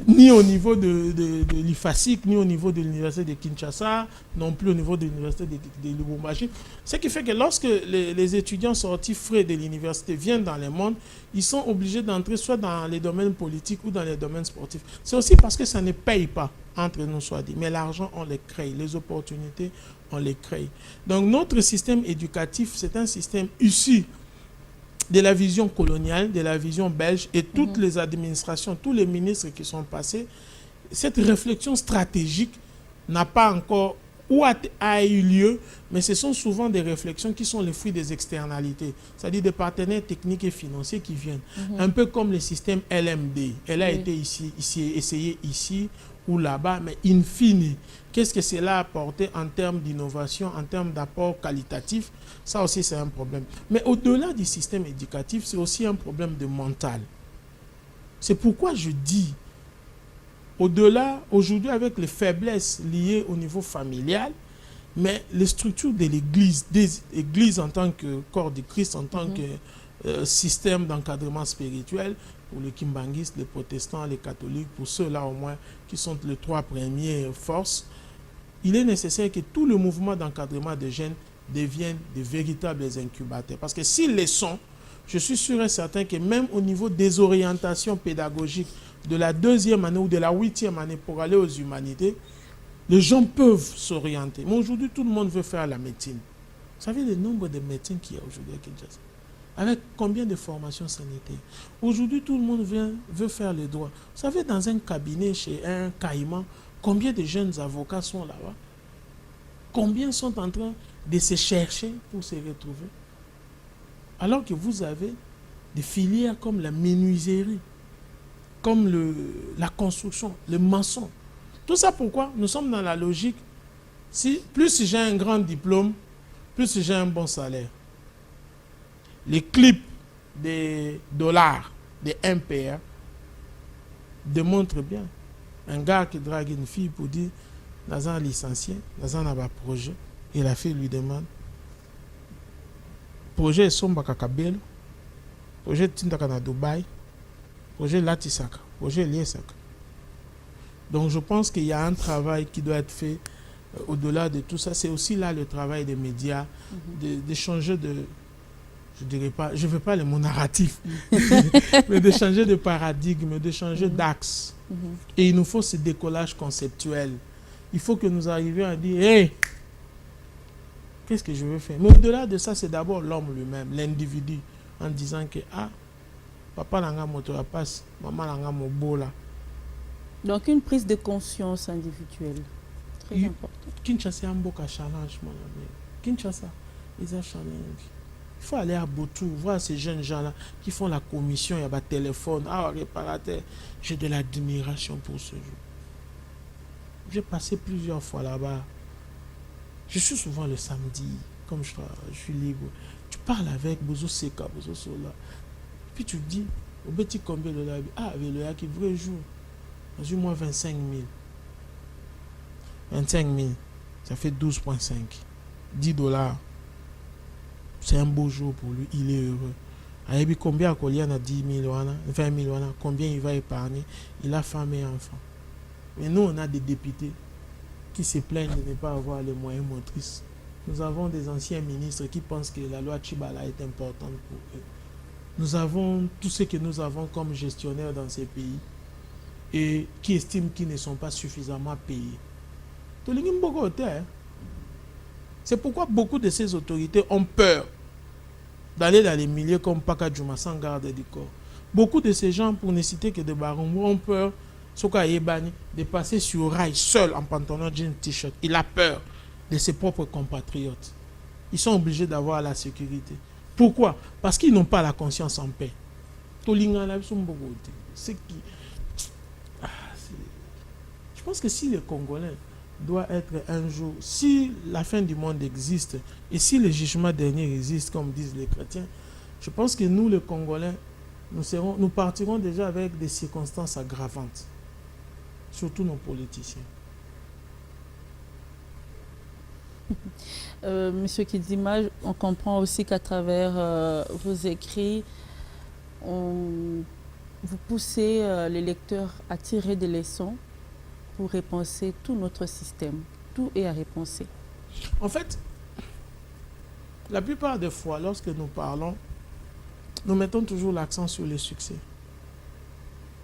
Ni au niveau de l'IFASIC, ni au niveau de l'université de Kinshasa, non plus au niveau de l'université de Lubumbashi. Ce qui fait que lorsque les étudiants sortis frais de l'université viennent dans le monde, ils sont obligés d'entrer soit dans les domaines politiques ou dans les domaines sportifs. C'est aussi parce que ça ne paye pas, entre nous soit dit. Mais l'argent, on les crée. Les opportunités, on les crée. Donc notre système éducatif, c'est un système issu de la vision coloniale, de la vision belge, et toutes les administrations, tous les ministres qui sont passés, cette réflexion stratégique n'a pas encore ou a eu lieu, mais ce sont souvent des réflexions qui sont les fruits des externalités, c'est-à-dire des partenaires techniques et financiers qui viennent. Un peu comme le système LMD. Elle a été essayée ici ou là-bas, mais in fine, qu'est-ce que cela a apporté en termes d'innovation, en termes d'apport qualitatif? Ça aussi, c'est un problème. Mais au-delà du système éducatif, c'est aussi un problème de mental. C'est pourquoi je dis, au-delà, aujourd'hui, avec les faiblesses liées au niveau familial, mais les structures de l'Église, des églises en tant que corps de Christ, en tant que système d'encadrement spirituel, pour les kimbanguistes, les protestants, les catholiques, pour ceux-là au moins qui sont les trois premières forces, il est nécessaire que tout le mouvement d'encadrement des jeunes devienne de véritables incubateurs. Parce que s'ils le sont, je suis sûr et certain que même au niveau des orientations pédagogiques de la 2e année ou de la 8e année pour aller aux humanités, les gens peuvent s'orienter. Mais aujourd'hui, tout le monde veut faire la médecine. Vous savez le nombre de médecins qu'il y a aujourd'hui à Kinshasa? Avec combien de formations sanitaires? Aujourd'hui, tout le monde veut faire le droit. Vous savez, dans un cabinet chez un caïman, combien de jeunes avocats sont là-bas? Combien sont en train de se chercher pour se retrouver? Alors que vous avez des filières comme la menuiserie, comme la construction, le maçon. Tout ça pourquoi? Nous sommes dans la logique, plus j'ai un grand diplôme, plus j'ai un bon salaire. Les clips des dollars, des MPR, démontrent bien. Un gars qui drague une fille pour dire, dans un licencié, dans un projet, et la fille lui demande, projet Somba Kakabelo, projet Tindaka na Dubaï, projet Latisaka, projet Liesaka. Donc je pense qu'il y a un travail qui doit être fait au-delà de tout ça. C'est aussi là le travail des médias, de changer de, je dirais pas, je ne veux pas le mot narratif, mais de changer de paradigme, de changer d'axe. Et il nous faut ce décollage conceptuel. Il faut que nous arrivions à dire, hey, qu'est-ce que je veux faire? Mais au-delà de ça, c'est d'abord l'homme lui-même, l'individu, en disant que, ah, papa n'a pas moto la passe, maman n'a pas mon beau là. Donc une prise de conscience individuelle, très important. Kinshasa, un beau challenge, mon ami. Kinshasa, ils ont challenge. Il faut aller à Botou, voir ces jeunes gens-là qui font la commission, il y a un téléphone, ah, réparateur. J'ai de l'admiration pour ce jour. J'ai passé plusieurs fois là-bas. Je suis souvent le samedi, comme je suis libre. Tu parles avec Bozo Seka, Bozo Sola. Puis tu dis, au petit combien de la vie, ah, avec le qui vrai jour. J'ai moins 25 000. 25 000, ça fait 12,5. 10 $. C'est un beau jour pour lui, il est heureux. Et combien il a 10 000, 20 000, combien il va épargner? Il a femme et enfant. Mais nous, on a des députés qui se plaignent de ne pas avoir les moyens motrices. Nous avons des anciens ministres qui pensent que la loi Chibala est importante pour eux. Nous avons tout ce que nous avons comme gestionnaires dans ces pays et qui estiment qu'ils ne sont pas suffisamment payés. C'est pourquoi beaucoup de ces autorités ont peur d'aller dans les milieux comme Pakadjouma sans garde du corps. Beaucoup de ces gens, pour ne citer que de Barumbu, ont peur de passer sur rail seul en pantalon, jean, t-shirt. Il a peur de ses propres compatriotes. Ils sont obligés d'avoir la sécurité. Pourquoi? Parce qu'ils n'ont pas la conscience en paix. Je pense que si les Congolais doivent être un jour, si la fin du monde existe et si le jugement dernier existe, comme disent les chrétiens, je pense que nous, les Congolais, nous partirons déjà avec des circonstances aggravantes, surtout nos politiciens. Monsieur Kidima, on comprend aussi qu'à travers vos écrits, vous poussez les lecteurs à tirer des leçons pour repenser tout notre système. Tout est à repenser. En fait, la plupart des fois, lorsque nous parlons, nous mettons toujours l'accent sur les succès.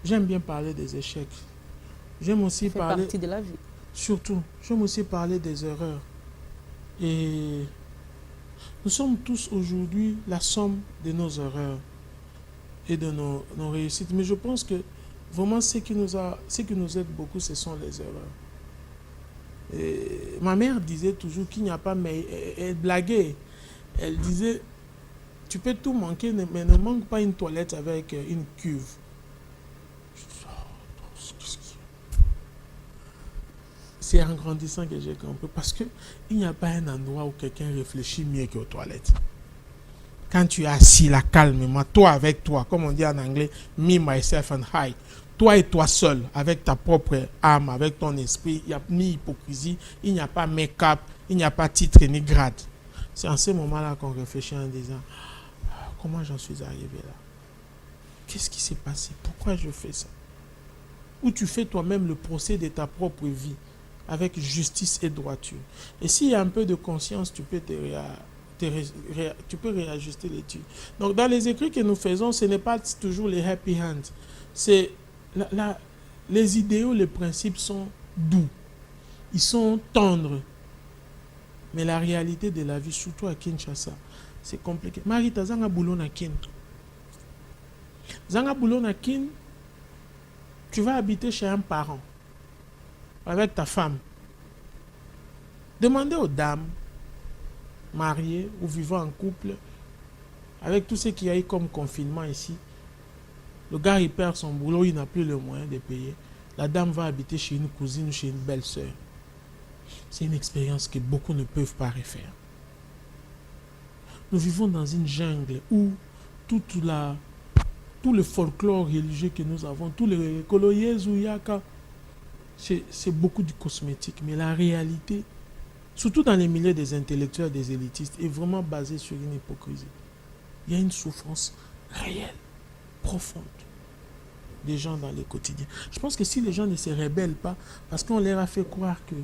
J'aime bien parler des échecs. J'aime aussi parler... Ça fait partie de la vie. Surtout, j'aime aussi parler des erreurs. Et nous sommes tous aujourd'hui la somme de nos erreurs et de nos réussites. Mais je pense que vraiment ce qui nous aide beaucoup, ce sont les erreurs. Et ma mère disait toujours qu'il n'y a pas... Mais elle blaguait. Elle disait, tu peux tout manquer, mais ne manque pas une toilette avec une cuve. C'est en grandissant que j'ai compris. Parce qu'il n'y a pas un endroit où quelqu'un réfléchit mieux qu'aux toilettes. Quand tu es assis là calmement, toi avec toi, comme on dit en anglais, me, myself and I, toi et toi seul, avec ta propre âme, avec ton esprit, il n'y a ni hypocrisie, il n'y a pas make-up, il n'y a pas titre ni grade. C'est en ce moment-là qu'on réfléchit en disant, comment j'en suis arrivé là? Qu'est-ce qui s'est passé? Pourquoi je fais ça? Où tu fais toi-même le procès de ta propre vie, avec justice et droiture. Et s'il y a un peu de conscience, tu peux tu peux réajuster les tirs. Donc dans les écrits que nous faisons, ce n'est pas toujours les happy hands. C'est les idéaux, les principes sont doux. Ils sont tendres. Mais la réalité de la vie, surtout à Kinshasa, c'est compliqué. Marita, zanga boulot na kin. Zanga boulot na kin, tu vas habiter chez un parent avec ta femme. Demandez aux dames mariées ou vivant en couple, avec tout ce qu'il y a eu comme confinement ici, le gars il perd son boulot, il n'a plus le moyen de payer. La dame va habiter chez une cousine ou chez une belle-sœur. C'est une expérience que beaucoup ne peuvent pas refaire. Nous vivons dans une jungle où tout le folklore religieux que nous avons, tous les koloyes ou yaka, c'est beaucoup du cosmétique. Mais la réalité, surtout dans les milieux des intellectuels, des élitistes, est vraiment basée sur une hypocrisie. Il y a une souffrance réelle, profonde des gens dans les quotidiens. Je pense que si les gens ne se rebellent pas, parce qu'on leur a fait croire que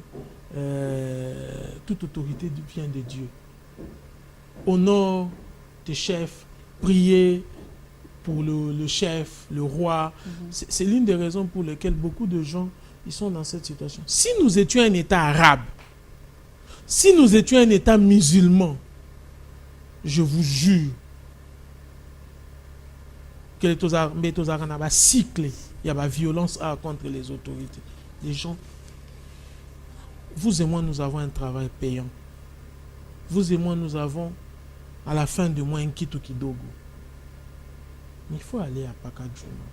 toute autorité vient de Dieu. Honore tes chefs, prier pour le chef, le roi. C'est l'une des raisons pour lesquelles beaucoup de gens ils sont dans cette situation. Si nous étions un État arabe, si nous étions un État musulman, je vous jure que les cycle, il y a la violence contre les autorités. Les gens, vous et moi, nous avons un travail payant. Vous et moi, nous avons à la fin du mois un kit kidogo. Mais il faut aller à Pakadjouma.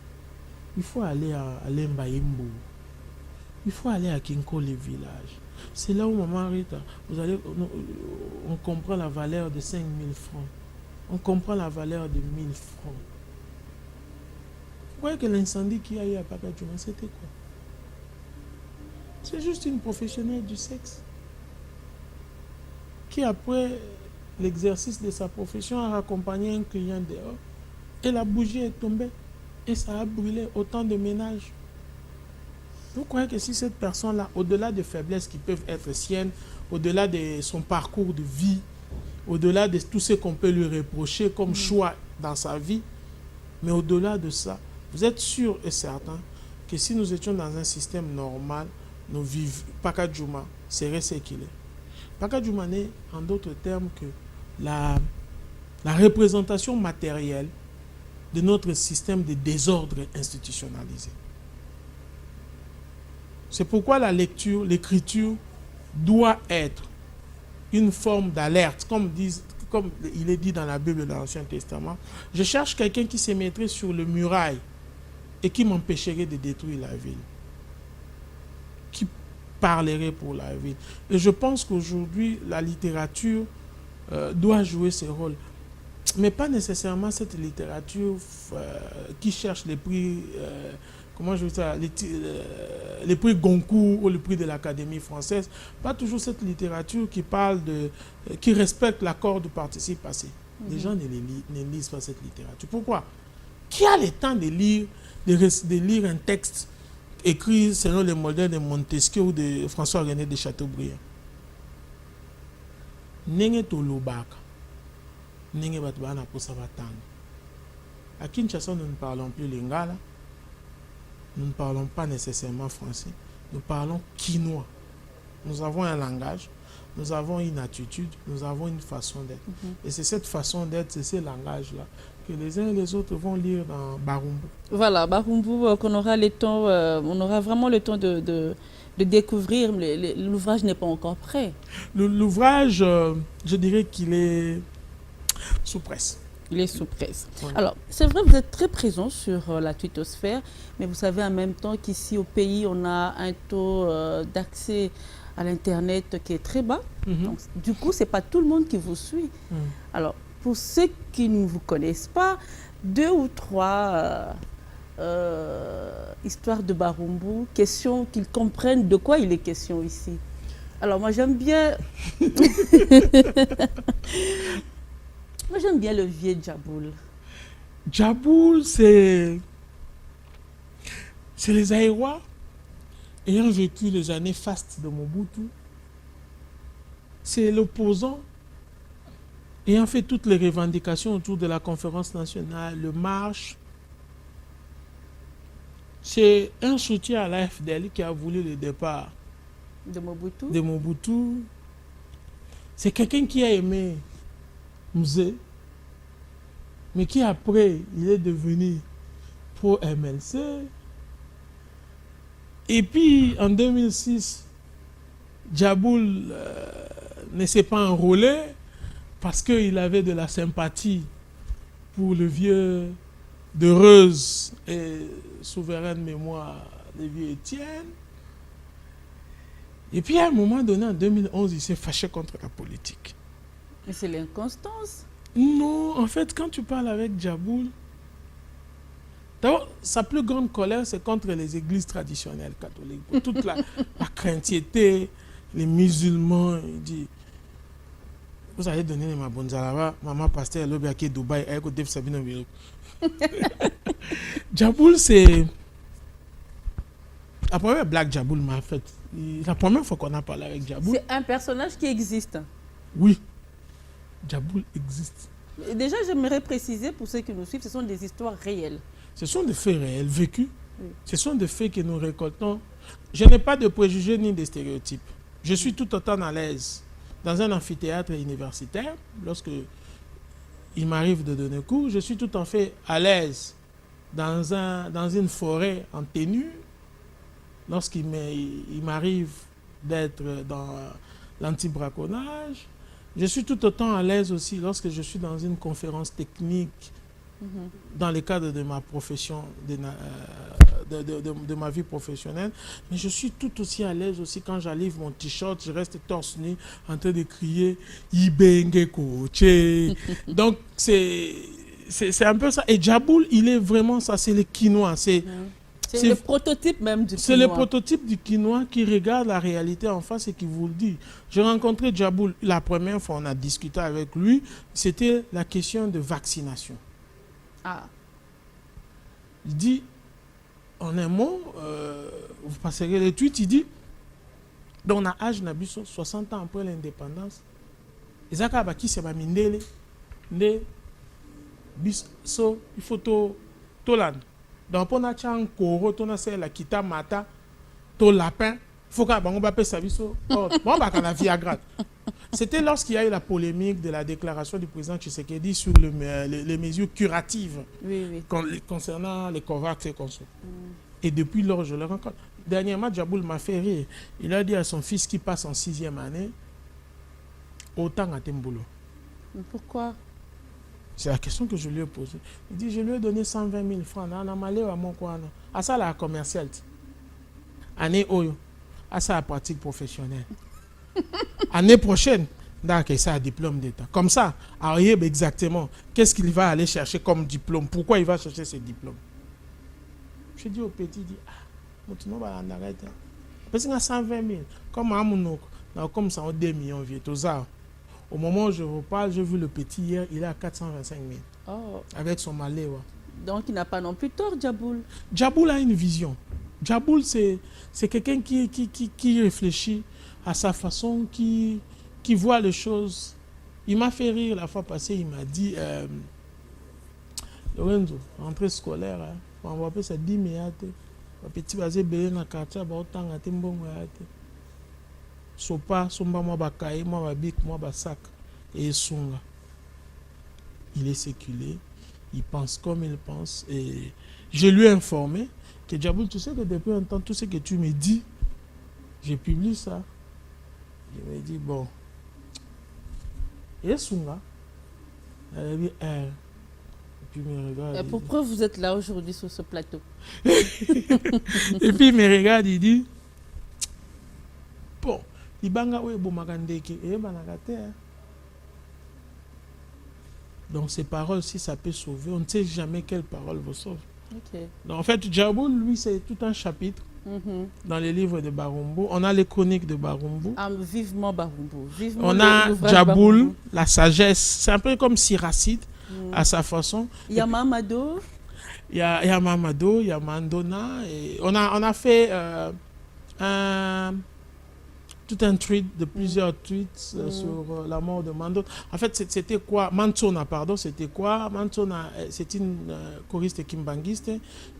Il faut aller à Lembaimbo. Il faut aller à Kinko, les villages. C'est là où, maman Rita, on comprend la valeur de 5 000 francs. On comprend la valeur de 1 000 francs. Vous voyez que l'incendie qu'il y a eu à Pakadjouma, c'était quoi? C'est juste une professionnelle du sexe qui, après l'exercice de sa profession, a raccompagné un client dehors et la bougie est tombée et ça a brûlé autant de ménages. Vous croyez que si cette personne-là, au-delà des faiblesses qui peuvent être siennes, au-delà de son parcours de vie, au-delà de tout ce qu'on peut lui reprocher comme choix dans sa vie, mais au-delà de ça, vous êtes sûr et certain que si nous étions dans un système normal, nos vies, Pakadjouma serait ce qu'il est. Pakadjouma n'est, en d'autres termes, que la représentation matérielle de notre système de désordre institutionnalisé. C'est pourquoi la lecture, l'écriture doit être une forme d'alerte, comme il est dit dans la Bible de l'Ancien Testament. Je cherche quelqu'un qui se mettrait sur le muraille et qui m'empêcherait de détruire la ville, qui parlerait pour la ville. Et je pense qu'aujourd'hui, la littérature doit jouer ce rôle. Mais pas nécessairement cette littérature qui cherche les prix, comment je veux ça, les prix Goncourt ou le prix de l'Académie française. Pas toujours cette littérature qui parle qui respecte l'accord du participe passé. Les gens ne lisent pas cette littérature. Pourquoi? Qui a le temps de lire un texte écrit selon le modèle de Montesquieu ou de François-René de Chateaubriand? Nenge tolobaka. Nenge batbana posa batanga. À Kinshasa, nous ne parlons plus lingala. Nous ne parlons pas nécessairement français. Nous parlons quinois. Nous avons un langage, nous avons une attitude, nous avons une façon d'être. Et c'est cette façon d'être, c'est ce langage-là que les uns et les autres vont lire dans Barumbu. Voilà, Barumbu, qu'on aura le temps, on aura vraiment le temps de découvrir. L'ouvrage n'est pas encore prêt. L'ouvrage, je dirais qu'il est sous presse. Il est sous presse. Ouais. Alors, c'est vrai, vous êtes très présent sur la twittosphère, mais vous savez en même temps qu'ici au pays, on a un taux d'accès à l'Internet qui est très bas. Donc, du coup, ce n'est pas tout le monde qui vous suit. Alors, pour ceux qui ne vous connaissent pas, 2 ou 3 histoires de Barumbu, question qu'ils comprennent de quoi il est question ici. Alors, moi, j'aime bien... Moi, j'aime bien le vieux Djaboul. Djaboul, c'est les Aïrois ayant vécu les années fastes de Mobutu. C'est l'opposant ayant fait toutes les revendications autour de la conférence nationale, le marche. C'est un soutien à la FDL qui a voulu le départ De Mobutu. de Mobutu. C'est quelqu'un qui a aimé Mzee, mais qui après, il est devenu pro-MLC. Et puis, en 2006, Djaboul ne s'est pas enrôlé parce qu'il avait de la sympathie pour le vieux d'heureuse et souveraine mémoire de vieux Étienne. Et puis, à un moment donné, en 2011, il s'est fâché contre la politique. Mais c'est l'inconstance. Non, en fait, quand tu parles avec Djaboul, d'abord, sa plus grande colère, c'est contre les églises traditionnelles catholiques. Pour toute la chrétienté, les musulmans, il dit, vous allez donner les mabonzalava, maman pasteur, l'obiaké Dubaï, avec Dave Sabine Viro. Djaboul, c'est la première blague Djaboul m'a faite. La première fois qu'on a parlé avec Djaboul. C'est un personnage qui existe. Oui, Djaboul existe. Et déjà, j'aimerais préciser pour ceux qui nous suivent, ce sont des histoires réelles. Ce sont des faits réels, vécus. Oui. Ce sont des faits que nous récoltons. Je n'ai pas de préjugés ni de stéréotypes. Je suis tout autant à l'aise dans un amphithéâtre universitaire, lorsque il m'arrive de donner cours. Je suis tout en fait à l'aise dans une forêt en tenue, lorsqu'il m'arrive d'être dans l'anti-braconnage. Je suis tout autant à l'aise aussi lorsque je suis dans une conférence technique, dans le cadre de ma profession, de ma vie professionnelle. Mais je suis tout aussi à l'aise aussi quand j'enlève mon t-shirt, je reste torse nu en train de crier « Ibenge Koche ». Donc, c'est un peu ça. Et Djaboul, il est vraiment ça, c'est le quinoa. C'est le prototype même du quinoa. C'est le prototype du quinoa qui regarde la réalité en face et qui vous le dit. J'ai rencontré Djaboul la première fois, on a discuté avec lui, c'était la question de vaccination. Ah. Il dit, en un mot, vous passerez les tweets, il dit, dans la âge de 60 ans après l'indépendance, il faut tolan. Donc, pour na chan koro, to na se la kita mata, to lapin, faut qu'on va sa vie bon, bah, qu'on a Viagra. C'était lorsqu'il y a eu la polémique de la déclaration du président Tshisekedi sur les mesures curatives concernant les COVAX et conso. Et depuis lors, je le rencontre. Dernièrement, Djaboul m'a fait rire. Il a dit à son fils qui passe en 6e année, autant à Tembolo. Pourquoi? C'est la question que je lui ai posée. Il dit, je lui ai donné 120 000 francs. On a malé à mon coin. À ça, la commerciale. Année Oyo. À ça, la pratique professionnelle. Année prochaine, d'accord, ça a diplôme d'État. Comme ça, Arieb exactement, qu'est-ce qu'il va aller chercher comme diplôme? Pourquoi il va chercher ce diplôme? Je dis au petit, dit, maintenant, on va en arrêter. Parce qu'il y a 120 000. Comme à Mounok, comme ça, on a 2 millions de tout ça. Au moment où je vous parle, j'ai vu le petit hier, il est à 425 000. Oh. Avec son malais. Ouais. Donc il n'a pas non plus tort, Djaboul. Djaboul a une vision. Djaboul, c'est quelqu'un qui réfléchit à sa façon, qui voit les choses. Il m'a fait rire la fois passée, il m'a dit, Lorenzo, rentrée scolaire, hein, on va appeler ça 10 000. Petit basé dans le quartier, autant à Timbongo. Sopa, somba moi bakaye, moi babik, moi basak et songa. Il est séculé, il pense comme il pense et je lui ai informé que Djaboul, tu sais que depuis un temps, tout ce que tu me dis, je publie ça. Il m'a dit, bon, et songa, elle a dit, puis il me regarde. Pourquoi vous êtes là aujourd'hui sur ce plateau? Et puis il me regarde, il dit, bon, Ibanga ou Ebomakandeke, et Banagate. Donc ces paroles, si ça peut sauver, on ne sait jamais quelle parole vous sauve. Okay. Donc, en fait, Djaboul, lui, c'est tout un chapitre dans les livres de Barumbu. On a les chroniques de Barumbu. Ah, vivement Barumbu. Vivement on a Djaboul, la sagesse. C'est un peu comme Siracide, à sa façon. Il y a Mamado. Il y a Mamado, il y a Mandona. Et on a fait tout un tweet de plusieurs tweets sur la mort de Mandona. En fait, c'était quoi? Mantona, pardon, c'était quoi? Mantona, c'est une choriste kimbanguiste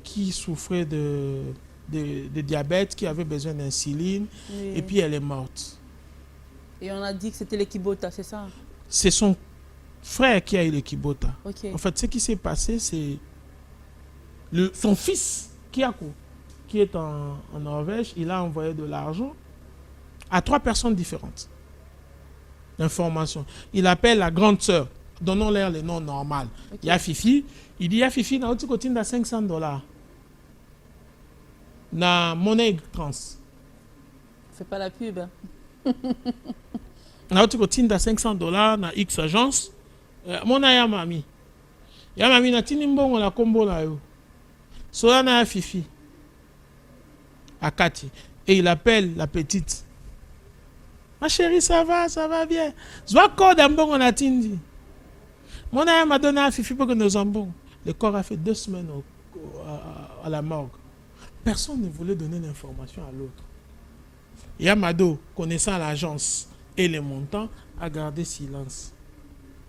qui souffrait de diabète, qui avait besoin d'insuline, et puis elle est morte. Et on a dit que c'était le Kibota, c'est ça? C'est son frère qui a eu le Kibota. Okay. En fait, ce qui s'est passé, c'est son fils, Kiako, qui est en Norvège, il a envoyé de l'argent à 3 personnes différentes. L'information. Il appelle la grande sœur. Donnons-leur le nom normal. Okay. Il y a Fifi. Il dit, il y a Fifi, na côté de $500. Na monnaie trans. Fais pas la pub. Na côté de $500 na X agence. Mon ya mami. Ya mami na tinimbongo la combo la yo. Sola na Fifi. Akati. Et il appelle la petite. Ma chérie, ça va bien. Zwa code ambongo na tindi. Mon aya m'a donné à Fifi pour que nous ambons. Le corps a fait 2 semaines à la morgue. Personne ne voulait donner l'information à l'autre. Yamado, connaissant l'agence et les montants, a gardé silence.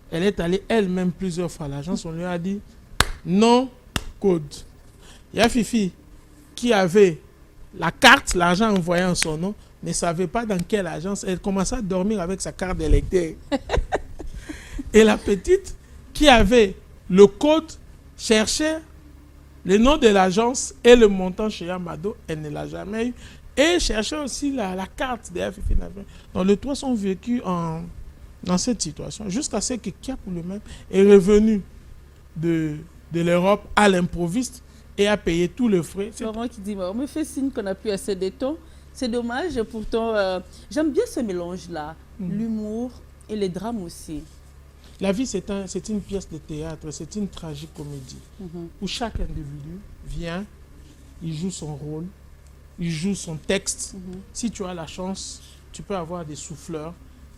Elle est allée elle-même plusieurs fois à l'agence. On lui a dit non code. Il y a Fifi qui avait la carte, l'argent envoyé en son nom, ne savait pas dans quelle agence. Elle commençait à dormir avec sa carte d'électeur. Et la petite qui avait le code cherchait le nom de l'agence et le montant chez Yamado. Elle ne l'a jamais eu. Et cherchait aussi la carte de Fifi. Donc les 3 sont vécus dans cette situation. Jusqu'à ce que Kia pour le même est revenu de l'Europe à l'improviste et a payé tous les frais. Laurent qui dit, on me fait signe qu'on n'a plus assez de temps. C'est dommage, pourtant, j'aime bien ce mélange-là, l'humour et les drames aussi. La vie, c'est une pièce de théâtre, c'est une tragicomédie, où chaque individu vient, il joue son rôle, il joue son texte. Si tu as la chance, tu peux avoir des souffleurs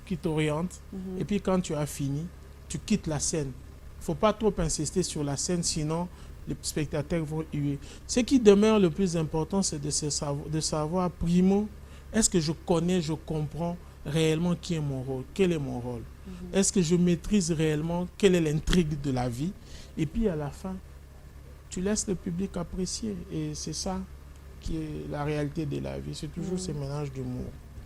qui t'orientent, et puis quand tu as fini, tu quittes la scène. Il ne faut pas trop insister sur la scène, sinon les spectateurs vont huer. Ce qui demeure le plus important, c'est de savoir, primo, est-ce que je connais, je comprends réellement qui est mon rôle, quel est mon rôle. Est-ce que je maîtrise réellement quelle est l'intrigue de la vie. Et puis à la fin, tu laisses le public apprécier. Et c'est ça qui est la réalité de la vie. C'est toujours ce mélange d'humour.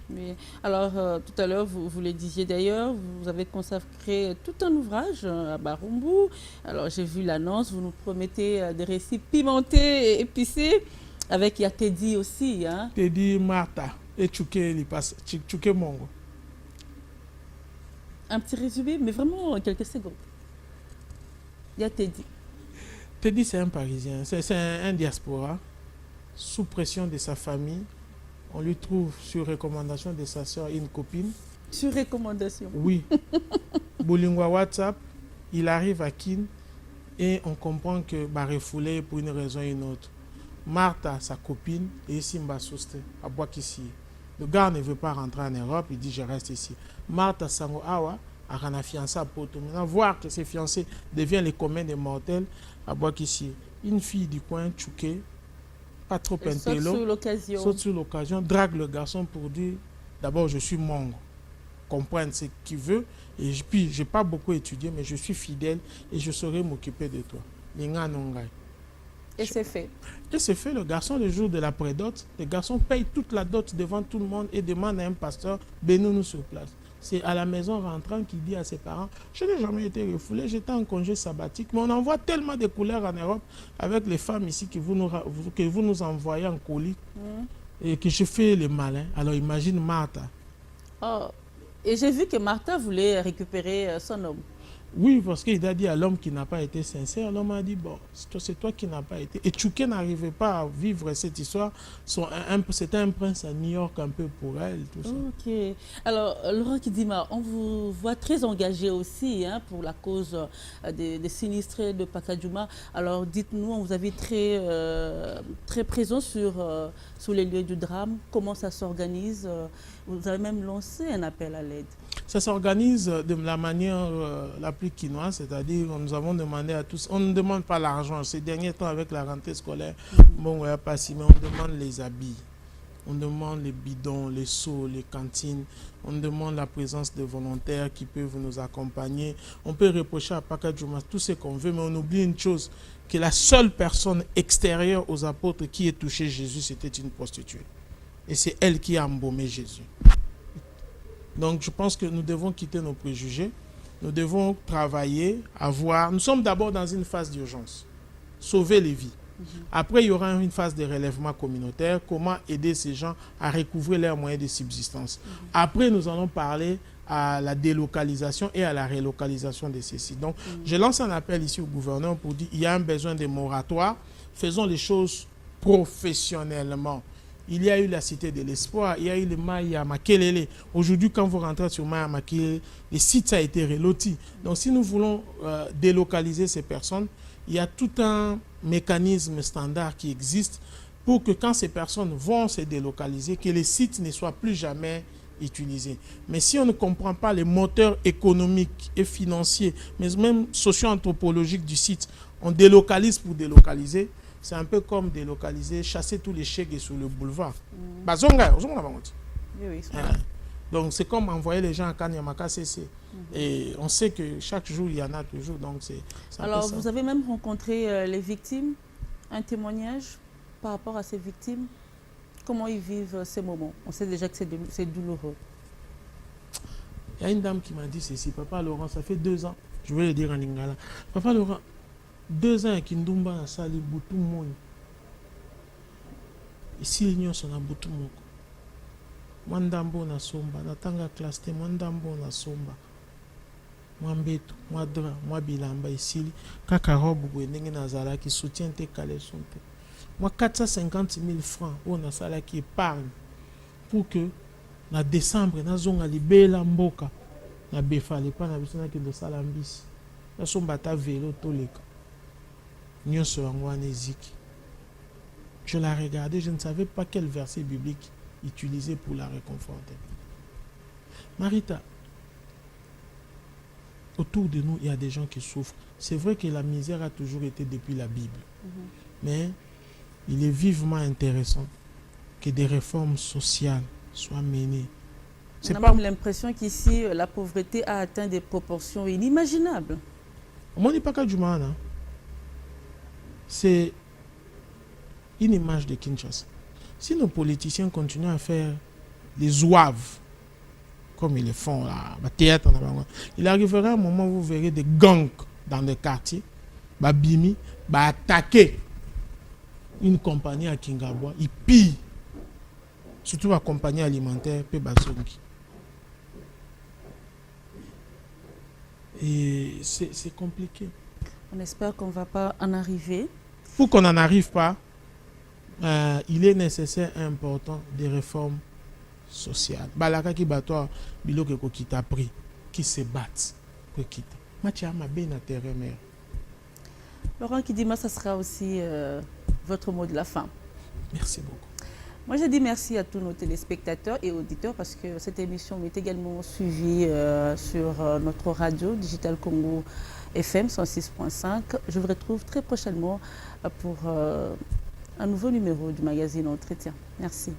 Oui. Alors, tout à l'heure, vous le disiez d'ailleurs, vous avez consacré tout un ouvrage à Barumbu. Alors, j'ai vu l'annonce, vous nous promettez des récits pimentés et épicés, avec Teddy aussi. Hein? Teddy, Martha et Tchouké Mongo. Un petit résumé, mais vraiment en quelques secondes. Teddy. Teddy, c'est un Parisien, c'est un diaspora, sous pression de sa famille. On lui trouve, sur recommandation de sa soeur, une copine. Sur recommandation? Oui. Bolingwa WhatsApp, il arrive à Kin et on comprend que refoulé pour une raison ou une autre. Martha, sa copine, est ici à Boakissi. Le gars ne veut pas rentrer en Europe, il dit je reste ici. Martha Sango Awa a un fiancé à Poto. Maintenant, voir que ses fiancés deviennent les communs des mortels à Boakissi. Une fille du coin, Tchouké, pas trop intello, saute sur l'occasion, drague le garçon pour dire d'abord je suis mongo, comprendre ce qu'il veut, et puis j'ai pas beaucoup étudié mais je suis fidèle et je saurai m'occuper de toi. Et c'est fait. Et c'est fait. Le garçon, le jour de la prédot, le garçon paye toute la dot devant tout le monde et demande à un pasteur, bénis-nous sur place. C'est à la maison rentrant qu'il dit à ses parents, je n'ai jamais été refoulé, j'étais en congé sabbatique, mais on envoie tellement de couleurs en Europe avec les femmes ici que vous nous envoyez en colis et que je fais le malin. Alors imagine Martha. Oh, et j'ai vu que Martha voulait récupérer son homme. Oui, parce qu'il a dit à l'homme qui n'a pas été sincère, l'homme a dit, bon, c'est toi qui n'as pas été. Et Tchouké n'arrivait pas à vivre cette histoire. C'était un prince à New York un peu pour elle, tout ça. Ok. Alors, Laurent Kidima, on vous voit très engagé aussi hein, pour la cause des sinistrés de Pacadjouma. Alors, dites-nous, on vous a vu très présent sur les lieux du drame. Comment ça s'organise? Vous avez même lancé un appel à l'aide. Ça s'organise de la manière la plus quinoise, c'est-à-dire nous avons demandé à tous, on ne demande pas l'argent. Ces derniers temps, avec la rentrée scolaire, bon, ouais, pas si, mais on demande les habits. On demande les bidons, les seaux, les cantines. On demande la présence de volontaires qui peuvent nous accompagner. On peut reprocher à Pacadjouma tout ce qu'on veut, mais on oublie une chose, que la seule personne extérieure aux apôtres qui ait touché Jésus, c'était une prostituée. Et c'est elle qui a embaumé Jésus. Donc je pense que nous devons quitter nos préjugés. Nous devons travailler, Nous sommes d'abord dans une phase d'urgence. Sauver les vies. Après, il y aura une phase de relèvement communautaire. Comment aider ces gens à recouvrer leurs moyens de subsistance. Après, nous allons parler à la délocalisation et à la relocalisation de ces sites. Donc, je lance un appel ici au gouverneur pour dire qu'il y a un besoin de moratoire. Faisons les choses professionnellement. Il y a eu la Cité de l'Espoir, il y a eu le Maya Makelele. Aujourd'hui, quand vous rentrez sur Maya Makelele, le site a été reloti. Donc, si nous voulons délocaliser ces personnes, il y a tout un mécanisme standard qui existe pour que quand ces personnes vont se délocaliser, que les sites ne soient plus jamais utilisés. Mais si on ne comprend pas les moteurs économiques et financiers, mais même socio-anthropologiques du site, on délocalise pour délocaliser. C'est un peu comme délocaliser, chasser tous les chèques sur le boulevard. Oui, donc c'est comme envoyer les gens à Kanyamaka CC. Et on sait que chaque jour, il y en a toujours. Donc alors, vous avez même rencontré les victimes, un témoignage par rapport à ces victimes. Comment ils vivent ces moments? On sait déjà que c'est douloureux. Il y a une dame qui m'a dit ceci, Papa Laurent, ça fait 2 ans, je vais le dire en lingala. Papa Laurent, 2 ans qui Kindumba a sali butu moni. Ici l'union son a butu moko. Mwandambo na somba, natanga classe te mwandambo na somba. Mwambeto, mwadra, mwabilamba isili, kaka robe ndenge nazala qui soutient tes caleçons te. Moi 450 000 francs on a sala qui épargne pour que na décembre na zonga libela mboka na befale pas na bisona ki do sala mbisi. Na somba ta vélo toleka. Je la regardais, je ne savais pas quel verset biblique utiliser pour la réconforter. Marita, autour de nous, il y a des gens qui souffrent. C'est vrai que la misère a toujours été depuis la Bible. Mais il est vivement intéressant que des réformes sociales soient menées. On a même l'impression qu'ici, la pauvreté a atteint des proportions inimaginables. On n'est pas qu'à du mal, hein. C'est une image de Kinshasa. Si nos politiciens continuent à faire les zouaves, comme ils le font là, il arrivera un moment où vous verrez des gangs dans les quartiers, Bimi, attaquer une compagnie à Kingabwa, ils pillent, surtout la compagnie alimentaire, Pebasongi. Et c'est compliqué. On espère qu'on ne va pas en arriver. Pour qu'on n'en arrive pas, il est nécessaire et important des réformes sociales. Balaka qui battoir, biloko qui t'a pris, qui se battent, qui quitte. Matia ma bien à terre mère. Laurent Kidima, ça sera aussi votre mot de la fin. Merci beaucoup. Moi, je dis merci à tous nos téléspectateurs et auditeurs parce que cette émission est également suivie sur notre radio Digital Congo FM 106.5. Je vous retrouve très prochainement pour un nouveau numéro du magazine Entretien. Merci.